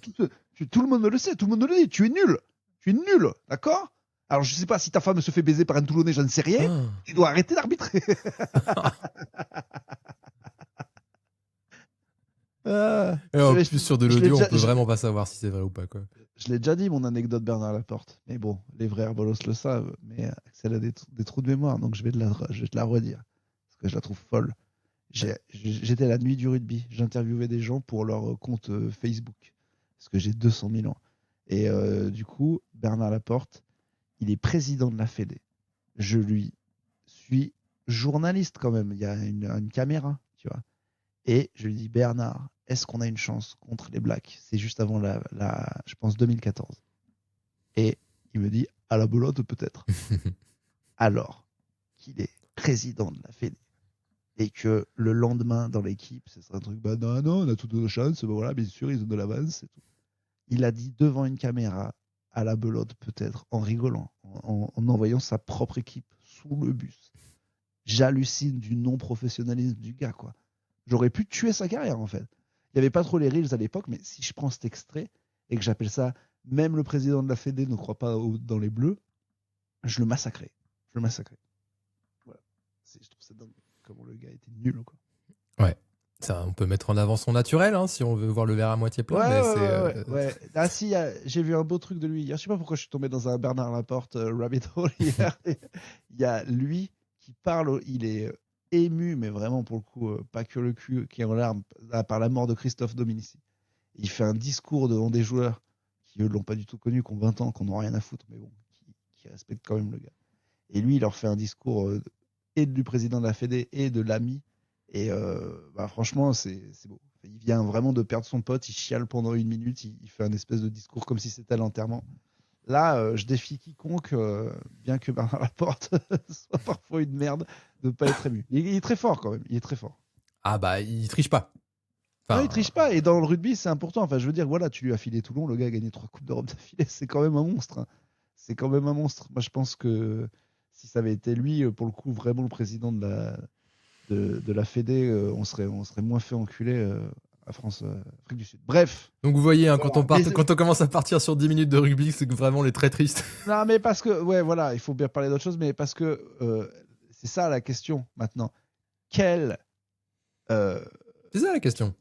tout le monde le sait, tout le monde le dit. Tu es nul. Tu es nul, d'accord? Alors, je sais pas si ta femme se fait baiser par un Toulonnais, je ne sais rien. Ah. Tu dois arrêter d'arbitrer. Et en Je plus, sur de je l'ai l'audio, on déjà, peut vraiment pas savoir si c'est vrai ou pas, quoi. je l'ai déjà dit, mon anecdote Bernard Laporte. Mais bon, les vrais herbolos le savent. Mais Axel a des trous de mémoire, donc je vais te la redire. Parce que je la trouve folle. J'étais à la nuit du rugby. J'interviewais des gens pour leur compte Facebook. Parce que j'ai 200 000 ans. Et du coup, Bernard Laporte, il est président de la Fédé. Je lui suis journaliste quand même. Il y a une caméra, tu vois. Et je lui dis, Bernard, est-ce qu'on a une chance contre les Blacks? C'est juste avant je pense, 2014. Et il me dit, à la belote peut-être. Alors qu'il est président de la Fédé. Et que le lendemain, dans l'équipe, ce serait un truc, bah non, non, on a toutes nos chances, bah voilà, bien sûr, ils ont de l'avance, et tout. Il a dit devant une caméra, à la belote peut-être, en rigolant, en envoyant sa propre équipe sous le bus. J'hallucine du non-professionnalisme du gars, quoi. J'aurais pu tuer sa carrière, en fait. Il n'y avait pas trop les reels à l'époque, mais si je prends cet extrait et que j'appelle ça « Même le président de la Fédé ne croit pas dans les bleus », je le massacrais. Voilà. Je trouve ça dingue. Comment le gars était nul, quoi. Ouais. Ça, on peut mettre en avant son naturel, hein, si on veut voir le verre à moitié plein. Mais Ouais. Ah si, j'ai vu un beau truc de lui hier. Je sais pas pourquoi je suis tombé dans un Bernard Laporte rabbit hole hier. Il y a lui qui parle, il est ému, mais vraiment pour le coup, pas que le cul qui est en larmes par la mort de Christophe Dominici. Il fait un discours devant des joueurs qui eux l'ont pas du tout connu, qui ont 20 ans, qui n'ont rien à foutre, mais bon, qui respectent quand même le gars. Et lui, il leur fait un discours et du président de la Fédé et de l'ami. Et franchement, c'est beau. Il vient vraiment de perdre son pote, il chiale pendant 1 minute, il fait un espèce de discours comme si c'était l'enterrement. Là, je défie quiconque, bien que Bernard Laporte soit parfois une merde, de ne pas être ému. Il est très fort quand même, il est très fort. Ah bah, il triche pas. Non, il triche pas, et dans le rugby, c'est important. Enfin, je veux dire, voilà, tu lui as filé Toulon, le gars a gagné 3 Coupes d'Europe d'affilée, c'est quand même un monstre. Hein. C'est quand même un monstre. Moi, je pense que si ça avait été lui, pour le coup, vraiment le président de la Fédé, on serait moins fait enculer à France, Afrique du Sud. Bref. Donc vous voyez, hein, Voilà. quand on commence à partir sur 10 minutes de rugby, c'est que vraiment on est très triste. Non, mais parce que, ouais, voilà, il faut bien parler d'autre chose, mais parce que c'est ça la question maintenant. Quel C'est ça la question.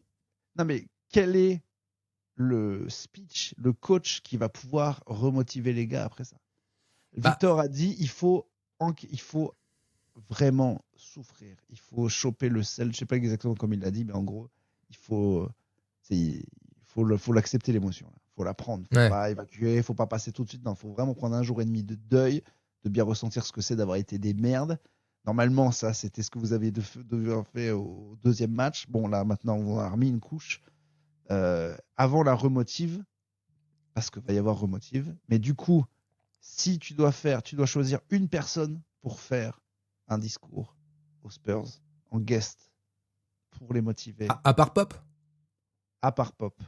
Non, mais quel est le speech, le coach qui va pouvoir remotiver les gars après ça? Victor a dit il faut vraiment souffrir. Il faut choper le sel. Je sais pas exactement comme il l'a dit, mais en gros, il faut l'accepter l'émotion. Il faut la prendre. Il faut pas évacuer. Il faut pas passer tout de suite. Non, il faut vraiment prendre 1 jour et demi de deuil, de bien ressentir ce que c'est d'avoir été des merdes. Normalement, ça, c'était ce que vous avez fait au 2e match. Bon, là, maintenant, on a remis une couche. Avant la remotive, parce qu'il va y avoir remotive. Mais du coup, si tu dois choisir une personne pour faire un discours aux Spurs en guest pour les motiver. À part Pop. À part Pop.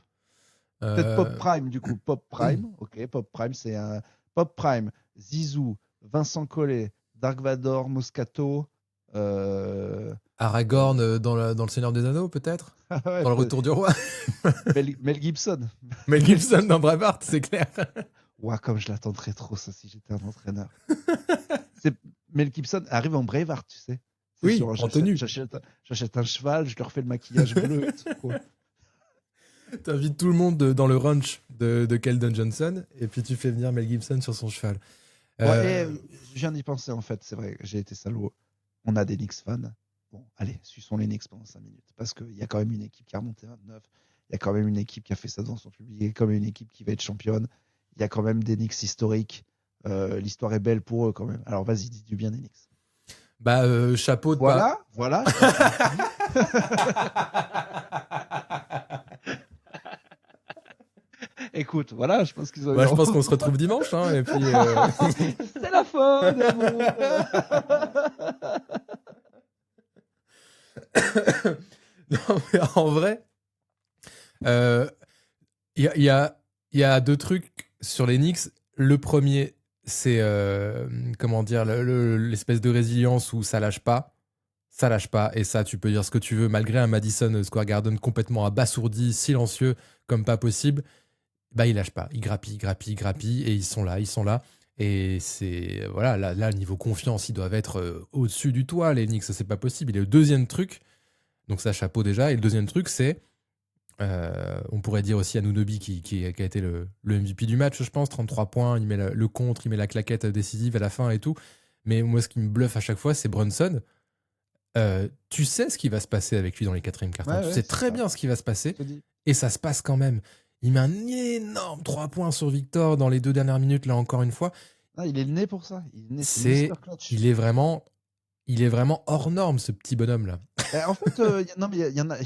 Peut-être Pop Prime, du coup. Pop Prime. Ok, Pop Prime, c'est un. Pop Prime, Zizou, Vincent Collet, Dark Vador, Moscato. Aragorn dans le Seigneur des Anneaux, peut-être. Ouais, dans le Retour du Roi. Mel Gibson. Mel Gibson dans Braveheart, c'est clair. Ouah, comme je l'attendrais trop, ça, si j'étais un entraîneur. Mel Gibson arrive en Braveheart, tu sais. Oui, en tenue. J'achète un cheval, je leur fais le maquillage bleu et tout, quoi. T'invites tout le monde dans le ranch de Keldon Johnson et puis tu fais venir Mel Gibson sur son cheval. Ouais, je viens d'y penser, en fait, c'est vrai, j'ai été salaud. On a des Knicks fans. Bon, allez, suçons les Knicks pendant 5 minutes. Parce qu'il y a quand même une équipe qui a remonté 29. Il y a quand même une équipe qui a fait ça devant son public. Il y a quand même une équipe qui va être championne. Il y a quand même des Knicks historiques. L'histoire est belle pour eux quand même. Alors vas-y, dis du bien des Knicks. Bah, chapeau de Voilà. Écoute, voilà, je pense qu'ils ont. Je pense qu'on se retrouve dimanche, hein, et puis. C'est la fin. Non, mais en vrai, il y a 2 trucs sur les Knicks. Le premier, c'est comment dire, l'espèce de résilience où ça lâche pas. Ça lâche pas. Et ça, tu peux dire ce que tu veux, malgré un Madison Square Garden complètement abasourdi, silencieux, comme pas possible. Bah, ils lâchent pas. Ils grappillent, et ils sont là. Et c'est. Voilà, là, niveau confiance, ils doivent être au-dessus du toit, les Knicks. Ça, c'est pas possible. Et le deuxième truc, donc ça, chapeau déjà. Et le deuxième truc, c'est. On pourrait dire aussi Anunoby qui a été le MVP du match, je pense. 33 points, il met le contre, il met la claquette décisive à la fin et tout. Mais moi, ce qui me bluffe à chaque fois, c'est Brunson. Tu sais ce qui va se passer avec lui dans les quatrièmes cartons. Ouais, Tu ouais, sais c'est très ça. bien ce qui va se Je passer. te dis. Et ça se passe quand même. Il met un énorme 3 points sur Victor dans les 2 dernières minutes, là encore une fois. Ah, il est né pour ça. Il est né, c'est C'est, Mister Clutch. il est vraiment, il est vraiment hors norme, ce petit bonhomme là. En fait, non, mais il y en a.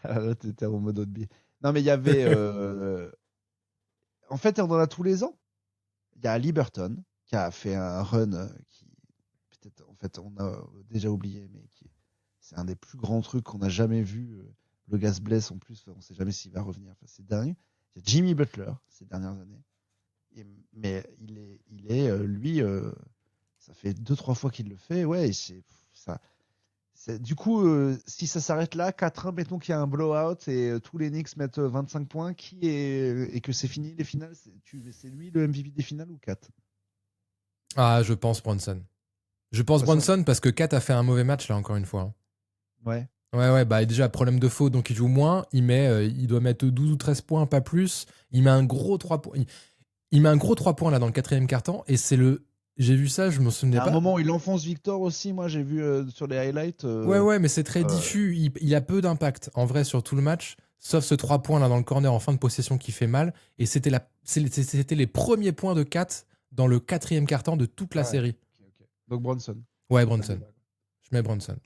Ah, là, t'étais en mode ODB. Non, mais il y avait. En fait, on en a tous les ans. Il y a Liberton qui a fait un run qui, peut-être, en fait, on a déjà oublié, mais c'est un des plus grands trucs qu'on n'a jamais vu. Le gars se blesse en plus, on ne sait jamais s'il va revenir. Enfin, c'est dingue. Il y a Jimmy Butler ces dernières années. Mais lui, ça fait 2-3 fois qu'il le fait. Ouais, ça. Du coup, si ça s'arrête là, 4-1, mettons qu'il y a un blowout et tous les Knicks mettent 25 points, et que c'est fini les finales, c'est lui le MVP des finales ou 4? Ah, je pense Brunson. Je pense De toute façon, Brunson parce que Kat a fait un mauvais match là encore une fois. ouais. Ouais, bah déjà problème de faute, donc il joue moins. Il doit mettre 12 ou 13 points, pas plus. Il met un gros 3 points. Il met un gros 3 points là dans le quatrième carton et c'est le. J'ai vu ça, je me souvenais À un pas. moment, il enfonce Victor aussi. Moi, j'ai vu sur les highlights. Ouais, mais c'est très Euh, diffus. Il a peu d'impact en vrai sur tout le match, sauf ce 3 points là dans le corner en fin de possession qui fait mal. Et c'était les premiers points de 4 dans le quatrième carton de toute la ah ouais. série. Ok. Donc Bronson. Ouais, Pas de Bronson. débat. Je mets Bronson.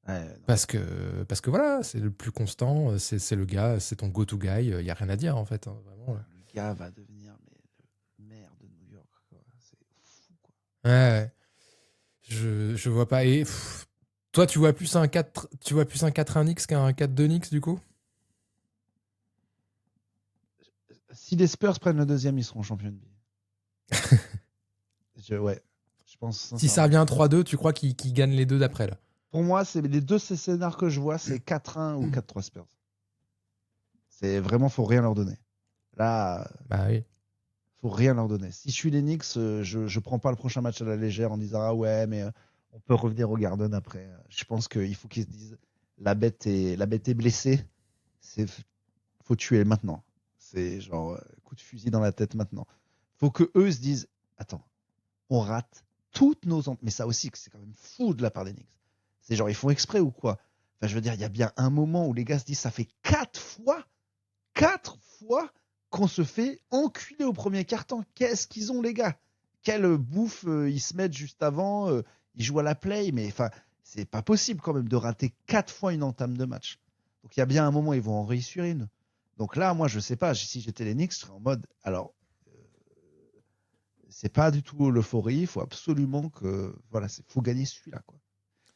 Ouais, non. Parce que voilà, c'est le plus constant, c'est le gars, c'est ton go-to guy, il n'y a rien à dire en fait, hein, vraiment. Le gars va devenir le maire de New York, quoi. C'est fou, quoi. Ouais, je vois pas. Et toi, tu vois plus un 4-1 Knicks qu'un 4-2 Knicks du coup? Si les Spurs prennent le deuxième, ils seront champions de NBA. Ouais, je pense Si ça sincèrement. revient 3-2, tu crois qu'ils gagnent les deux d'après là? Pour moi, c'est les deux scénarios que je vois, c'est 4-1 ou 4-3 Spurs. C'est vraiment, faut rien leur donner. Là, Bah oui. faut rien leur donner. Si je suis les Knicks, je prends pas le prochain match à la légère en disant ah ouais, mais on peut revenir au Garden après. Je pense qu'il faut qu'ils se disent la bête est blessée. C'est faut tuer maintenant. C'est genre coup de fusil dans la tête maintenant. Faut que eux se disent attends, on rate toutes nos mais ça aussi c'est quand même fou de la part des Knicks. C'est genre ils font exprès ou quoi? Enfin je veux dire il y a bien un moment où les gars se disent ça fait 4 fois qu'on se fait enculer au premier quart-temps. Qu'est-ce qu'ils ont, les gars? Quelle bouffe ils se mettent juste avant. Ils jouent à la play, mais enfin, c'est pas possible quand même de rater 4 fois une entame de match. Donc il y a bien un moment, ils vont en réussir une. Donc là, moi, je sais pas. Si j'étais les Knicks, je serais en mode. Alors, c'est pas du tout l'euphorie. Il faut absolument que. Voilà, faut gagner celui-là, quoi.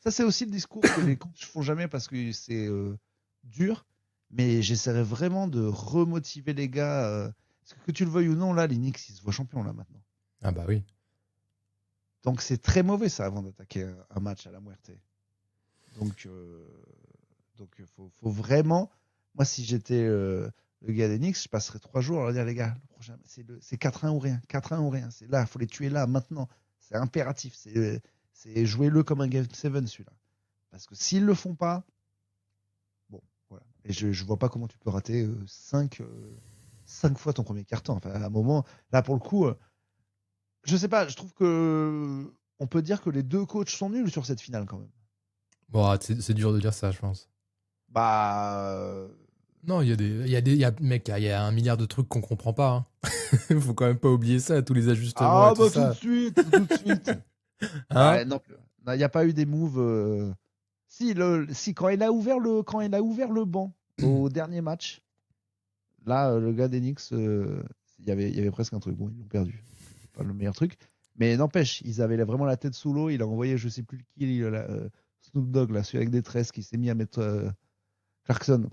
Ça, c'est aussi le discours que les coachs font jamais parce que c'est dur. Mais j'essaierai vraiment de remotiver les gars. Parce que tu le veuilles ou non, là, les Knicks, ils se voient champions là maintenant. Ah bah oui. Donc c'est très mauvais ça avant d'attaquer un match à la Muerte. Donc, faut vraiment. Moi, si j'étais le gars des Knicks, je passerais 3 jours à leur dire les gars, le prochain, c'est 4-1 ou rien. 4-1 ou rien. C'est là, il faut les tuer là, maintenant. C'est impératif. C'est jouez-le comme un Game 7 celui-là. Parce que s'ils le font pas, bon, voilà. Et je vois pas comment tu peux rater 5 fois ton premier carton. Enfin, à un moment, là pour le coup, je sais pas, je trouve que on peut dire que les deux coachs sont nuls sur cette finale quand même. Bon, c'est dur de dire ça, je pense. Bah, Non, mec, il y a un milliard de trucs qu'on comprend pas. Hein. Faut quand même pas oublier ça, tous les ajustements et tout tout de ça. suite, tout de suite. Hein? Non, il n'y a pas eu des moves. Si quand il a ouvert le banc au dernier match, là, le gars d'Enix, il y avait presque un truc. Bon, ils l'ont perdu. C'est pas le meilleur truc. Mais n'empêche, ils avaient vraiment la tête sous l'eau. Il a envoyé, je sais plus qui, Snoop Dogg, là, celui avec des tresses, qui s'est mis à mettre Clarkson,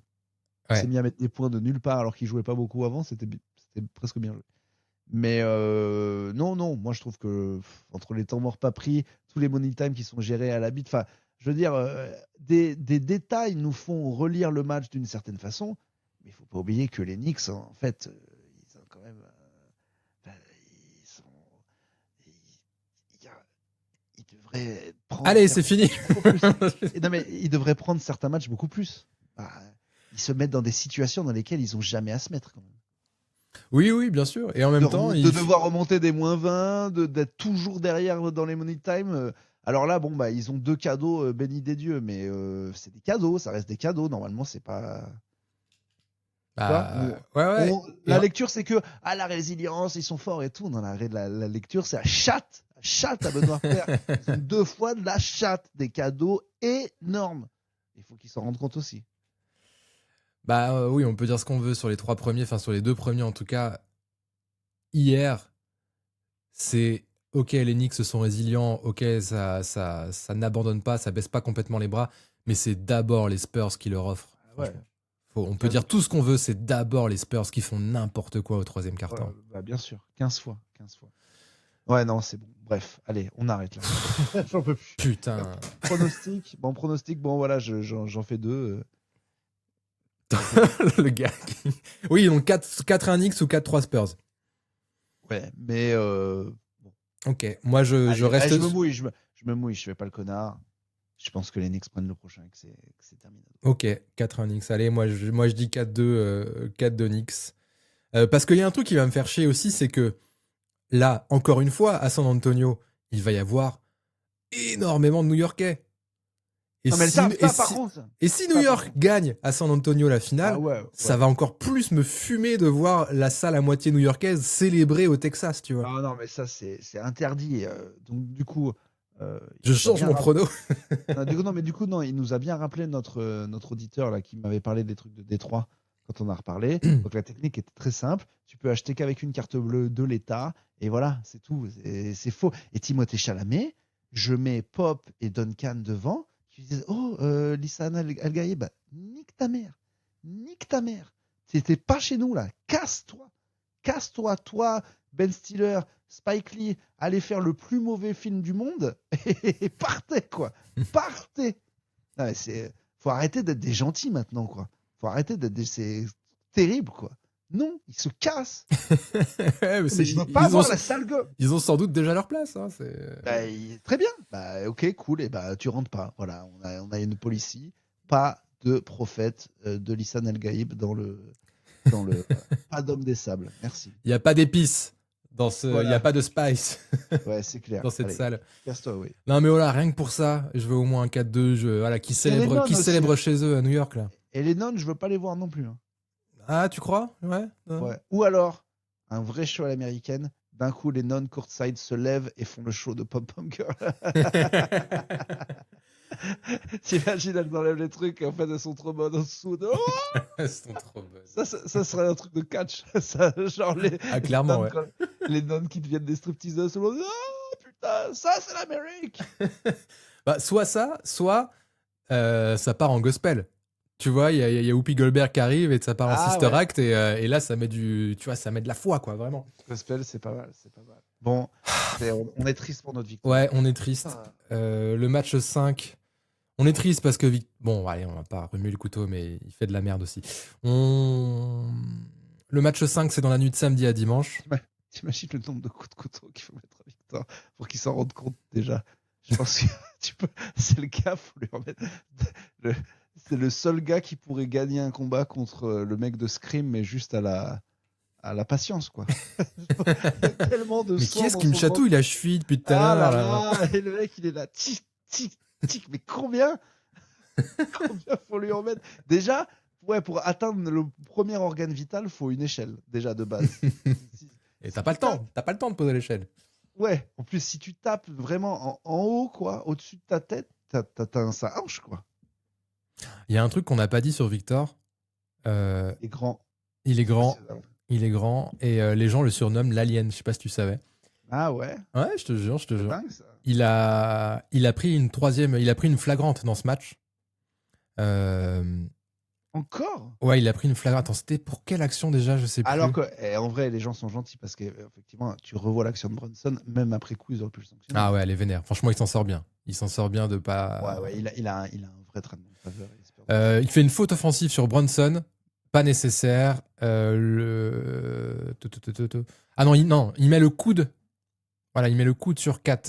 qui s'est Ouais. mis à mettre des points de nulle part alors qu'il jouait pas beaucoup avant. C'était presque bien joué. Mais non, moi je trouve que entre les temps morts pas pris, tous les money time qui sont gérés à la bite, enfin, je veux dire, des détails nous font relire le match d'une certaine façon, mais il faut pas oublier que les Knicks, en fait, devrait prendre. Allez, c'est fini. Non, mais ils devraient prendre certains matchs beaucoup plus. Bah, ils se mettent dans des situations dans lesquelles ils ont jamais à se mettre. Quand même. Oui, bien sûr. Et en même temps, de devoir remonter des -20, d'être toujours derrière dans les money time. Alors là, bon, bah, ils ont 2 cadeaux bénis des dieux, mais c'est des cadeaux, ça reste des cadeaux. Normalement, c'est pas. Ouais. La lecture, c'est que la résilience, ils sont forts et tout. Non, la lecture, c'est la chatte à Benoît Père. Ils ont 2 fois de la chatte, des cadeaux énormes. Il faut qu'ils s'en rendent compte aussi. Bah oui, on peut dire ce qu'on veut sur les 3 premiers, enfin sur les 2 premiers en tout cas. Hier, c'est ok, les Knicks sont résilients, ok, ça n'abandonne pas, ça baisse pas complètement les bras, mais c'est d'abord les Spurs qui leur offrent. Ouais. On peut dire tout ce qu'on veut, c'est d'abord les Spurs qui font n'importe quoi au 3e quart-temps. Bah bien sûr, 15 fois. Ouais, non, c'est bon. Bref, allez, on arrête là. J'en peux plus. Putain. Pronostic, bon voilà, j'en fais 2. Le gars. Oui, donc 4-1 Knicks ou 4-3 Spurs. Ouais, mais bon. Ok, moi je reste. Je me mouille, je fais pas le connard. Je pense que les Knicks prennent le prochain et que c'est terminé. Ok, 4-1 Knicks. Allez, moi je dis 4-2 Knicks. Parce qu'il y a un truc qui va me faire chier aussi, c'est que là, encore une fois, à San Antonio, il va y avoir énormément de New-Yorkais. Et si New York gagne à San Antonio la finale, ça va encore plus me fumer de voir la salle à moitié new-yorkaise célébrer au Texas, tu vois. Ah non, mais ça, c'est interdit. Donc, du coup... je change mon prono. non, il nous a bien rappelé notre auditeur là, qui m'avait parlé des trucs de Détroit quand on a reparlé. Donc, la technique était très simple. Tu peux acheter qu'avec une carte bleue de l'État. Et voilà, c'est tout. C'est faux. Et Timothée Chalamet, je mets Pop et Duncan devant. Tu disais, Lisan El Gaïb, bah, nique ta mère. T'étais pas chez nous là. Casse-toi, toi, Ben Stiller, Spike Lee, allez faire le plus mauvais film du monde et partez quoi. Partez. Faut arrêter d'être des gentils maintenant quoi. Faut arrêter d'être c'est terrible quoi. Non, ils se cassent. Mais je veux pas voir la sale gueule. Ils ont sans doute déjà leur place. Hein, très bien. Ok, cool. Et tu rentres pas. Voilà, on a une policy. Pas de prophète de Lisan El Gaïb dans le pas d'homme des sables. Merci. Il n'y a pas d'épices. Il n'y a pas de spice. Ouais, c'est clair. Dans cette salle. Casse-toi, oui. Non, mais voilà, rien que pour ça, je veux au moins un 4-2. Qui célèbre chez eux à New York. Là. Et les nonnes, je veux pas les voir non plus. Hein. Ah, tu crois? Ouais. Ou alors, un vrai show à l'américaine. D'un coup, les nonnes courtside se lèvent et font le show de Pop Pum Girl. T'imagines, elles enlèvent les trucs et en fait, elles sont trop bonnes en dessous. Elles sont trop bonnes. Ça serait un truc de catch. Ça, genre clairement, les nonnes qui deviennent des stripteaseuses. Oh putain, ça, c'est l'Amérique. Soit ça, soit ça part en gospel. Tu vois, il y a Whoopi Goldberg qui arrive et ça part en Sister Act et là, ça met ça met de la foi, quoi, vraiment. Gospel, c'est pas mal. Bon, on est triste pour notre victoire. Ouais, on est triste. Le match 5, on est triste parce que... Bon, allez, on va pas remuer le couteau, mais il fait de la merde aussi. Le match 5, c'est dans la nuit de samedi à dimanche. T'imagines le nombre de coups de couteau qu'il faut mettre à Victor pour qu'il s'en rende compte déjà. Je pense que c'est le gars, faut lui remettre... C'est le seul gars qui pourrait gagner un combat contre le mec de Scream, mais juste à la patience, quoi. Tellement de mais qui est-ce qui me chatouille la cheville depuis tout à l'heure et le mec, il est là, tic, mais combien faut lui en mettre? Déjà, pour atteindre le premier organe vital, faut une échelle, déjà, de base. Et t'as pas le temps de poser l'échelle. Ouais, en plus, si tu tapes vraiment en haut, quoi, au-dessus de ta tête, t'as sa hanche, quoi. Il y a un truc qu'on n'a pas dit sur Victor. Il est grand. Il est grand et les gens le surnomment l'alien. Je sais pas si tu savais. Ah ouais. Ouais, je te jure. C'est dingue, ça. Il a pris une flagrante dans ce match. Encore? Ouais, il a pris une flagrante. Attends, c'était pour quelle action déjà? Je sais plus. Alors que, en vrai, les gens sont gentils parce qu'effectivement, tu revois l'action de Brunson, même après coup, ils auraient pu le sanctionner. Ah ouais, elle est vénère. Franchement, il s'en sort bien. Il s'en sort bien de pas. Ouais, il a un vrai traitement de faveur. Il fait une faute offensive sur Brunson. Pas nécessaire. Ah non, il met le coude. Voilà, il met le coude sur Kat.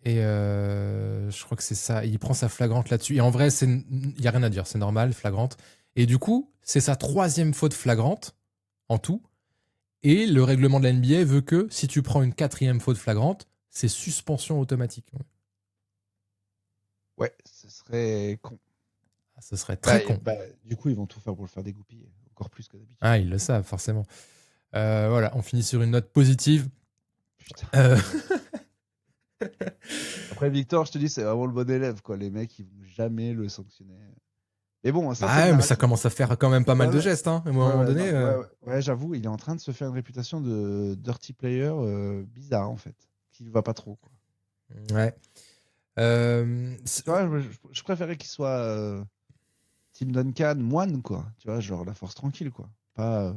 Et je crois que c'est ça. Il prend sa flagrante là-dessus. Et en vrai, il n'y a rien à dire. C'est normal, flagrante. Et du coup, c'est sa 3e faute flagrante en tout. Et le règlement de la NBA veut que si tu prends une 4e faute flagrante, c'est suspension automatique. Ouais, ce serait con. Ah, ce serait très con. Du coup, ils vont tout faire pour le faire dégoupiller. Encore plus que d'habitude. Ah, ils le savent, forcément. Voilà, on finit sur une note positive. Putain. Après, Victor, je te dis, c'est vraiment le bon élève, quoi. Les mecs, ils vont jamais le sanctionner. Mais bon, ça, c'est mais ça commence à faire quand même pas mal de gestes, hein, à un moment donné. Ouais, j'avoue, il est en train de se faire une réputation de dirty player bizarre, en fait. Qui ne va pas trop, quoi. Ouais. Tu vois, je préférais qu'il soit Tim Duncan, moine, quoi. Tu vois, genre la force tranquille, quoi. Pas.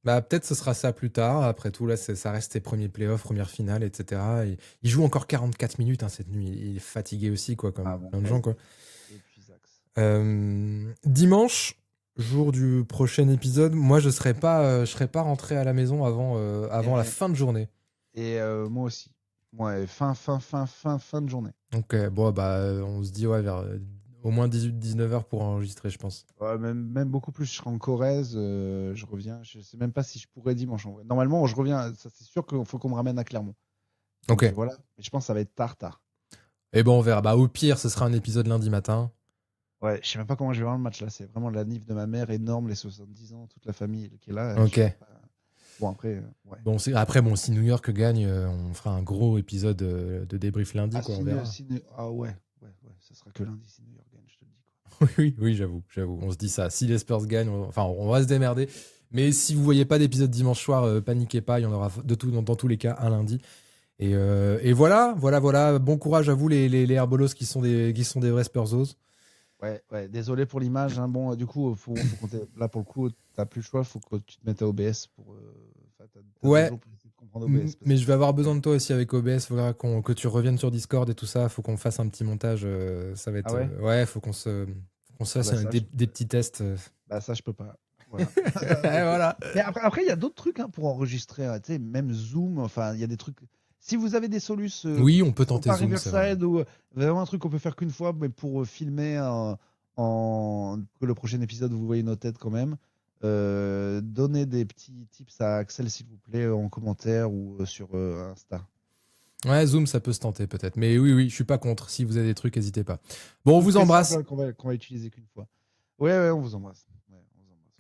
Peut-être ce sera ça plus tard. Après tout, là, ça reste ses premiers playoffs, première finale, etc. Il joue encore 44 minutes cette nuit. Il est fatigué aussi, quoi, comme plein de gens, quoi. Dimanche, jour du prochain épisode, moi, je serai pas rentré à la maison avant la fin de journée. Et moi aussi. Ouais, fin de journée. Ok, bon, on se dit, vers au moins 18-19h pour enregistrer, je pense. Ouais, même beaucoup plus. Je serai en Corrèze, je reviens. Je sais même pas si je pourrais dimanche. En vrai. Normalement, je reviens. Ça, c'est sûr qu'il faut qu'on me ramène à Clermont. Donc, ok. Voilà. Mais je pense que ça va être tard. Et bon, on verra. Au pire, ce sera un épisode lundi matin. Ouais, je sais même pas comment je vais voir le match là. C'est vraiment la nif de ma mère énorme, les 70 ans, toute la famille qui est là. Ok. Bon, après, ouais. Bon, si New York gagne, on fera un gros épisode de débrief lundi. On verra. Ouais, ça sera que lundi si New York gagne, je te le dis. Quoi. oui, j'avoue. On se dit ça. Si les Spurs gagnent, on va se démerder. Mais si vous voyez pas d'épisode dimanche soir, paniquez pas. Il y en aura dans tous les cas un lundi. Et voilà. Bon courage à vous les Herbolos qui sont des vrais Spursos. Ouais, désolé pour l'image. Hein. Bon, du coup, faut compter. Là, pour le coup, t'as plus le choix. Faut que tu te mettes à OBS pour. Ouais. Comprendre OBS, mais je vais avoir besoin de toi aussi avec OBS. Faudra que tu reviennes sur Discord et tout ça. Faut qu'on fasse un petit montage. Ça va être. Ah ouais. Faut qu'on se fasse des petits tests. Ça, je peux pas. Voilà. Voilà. Mais après, il y a d'autres trucs pour enregistrer. Tu sais, même Zoom. Enfin, il y a des trucs. Si vous avez des solutions, oui, on peut tenter Zoom. Riverside ou vraiment un truc qu'on peut faire qu'une fois, mais pour filmer que le prochain épisode vous voyez nos têtes quand même. Donnez des petits tips à Axel s'il vous plaît en commentaire ou sur Insta. Ouais, Zoom ça peut se tenter peut-être, mais oui, je suis pas contre. Si vous avez des trucs, n'hésitez pas. Bon, on vous embrasse. Qu'on va utiliser qu'une fois. Ouais, on vous embrasse.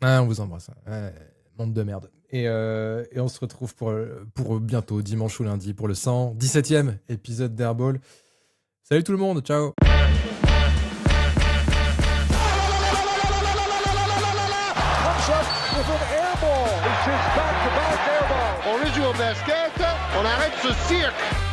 On vous embrasse. Ouais, monde de merde. Et on se retrouve pour bientôt, dimanche ou lundi, pour le 117e épisode d'Airball. Salut tout le monde, ciao. Original basket, on arrête ce cirque.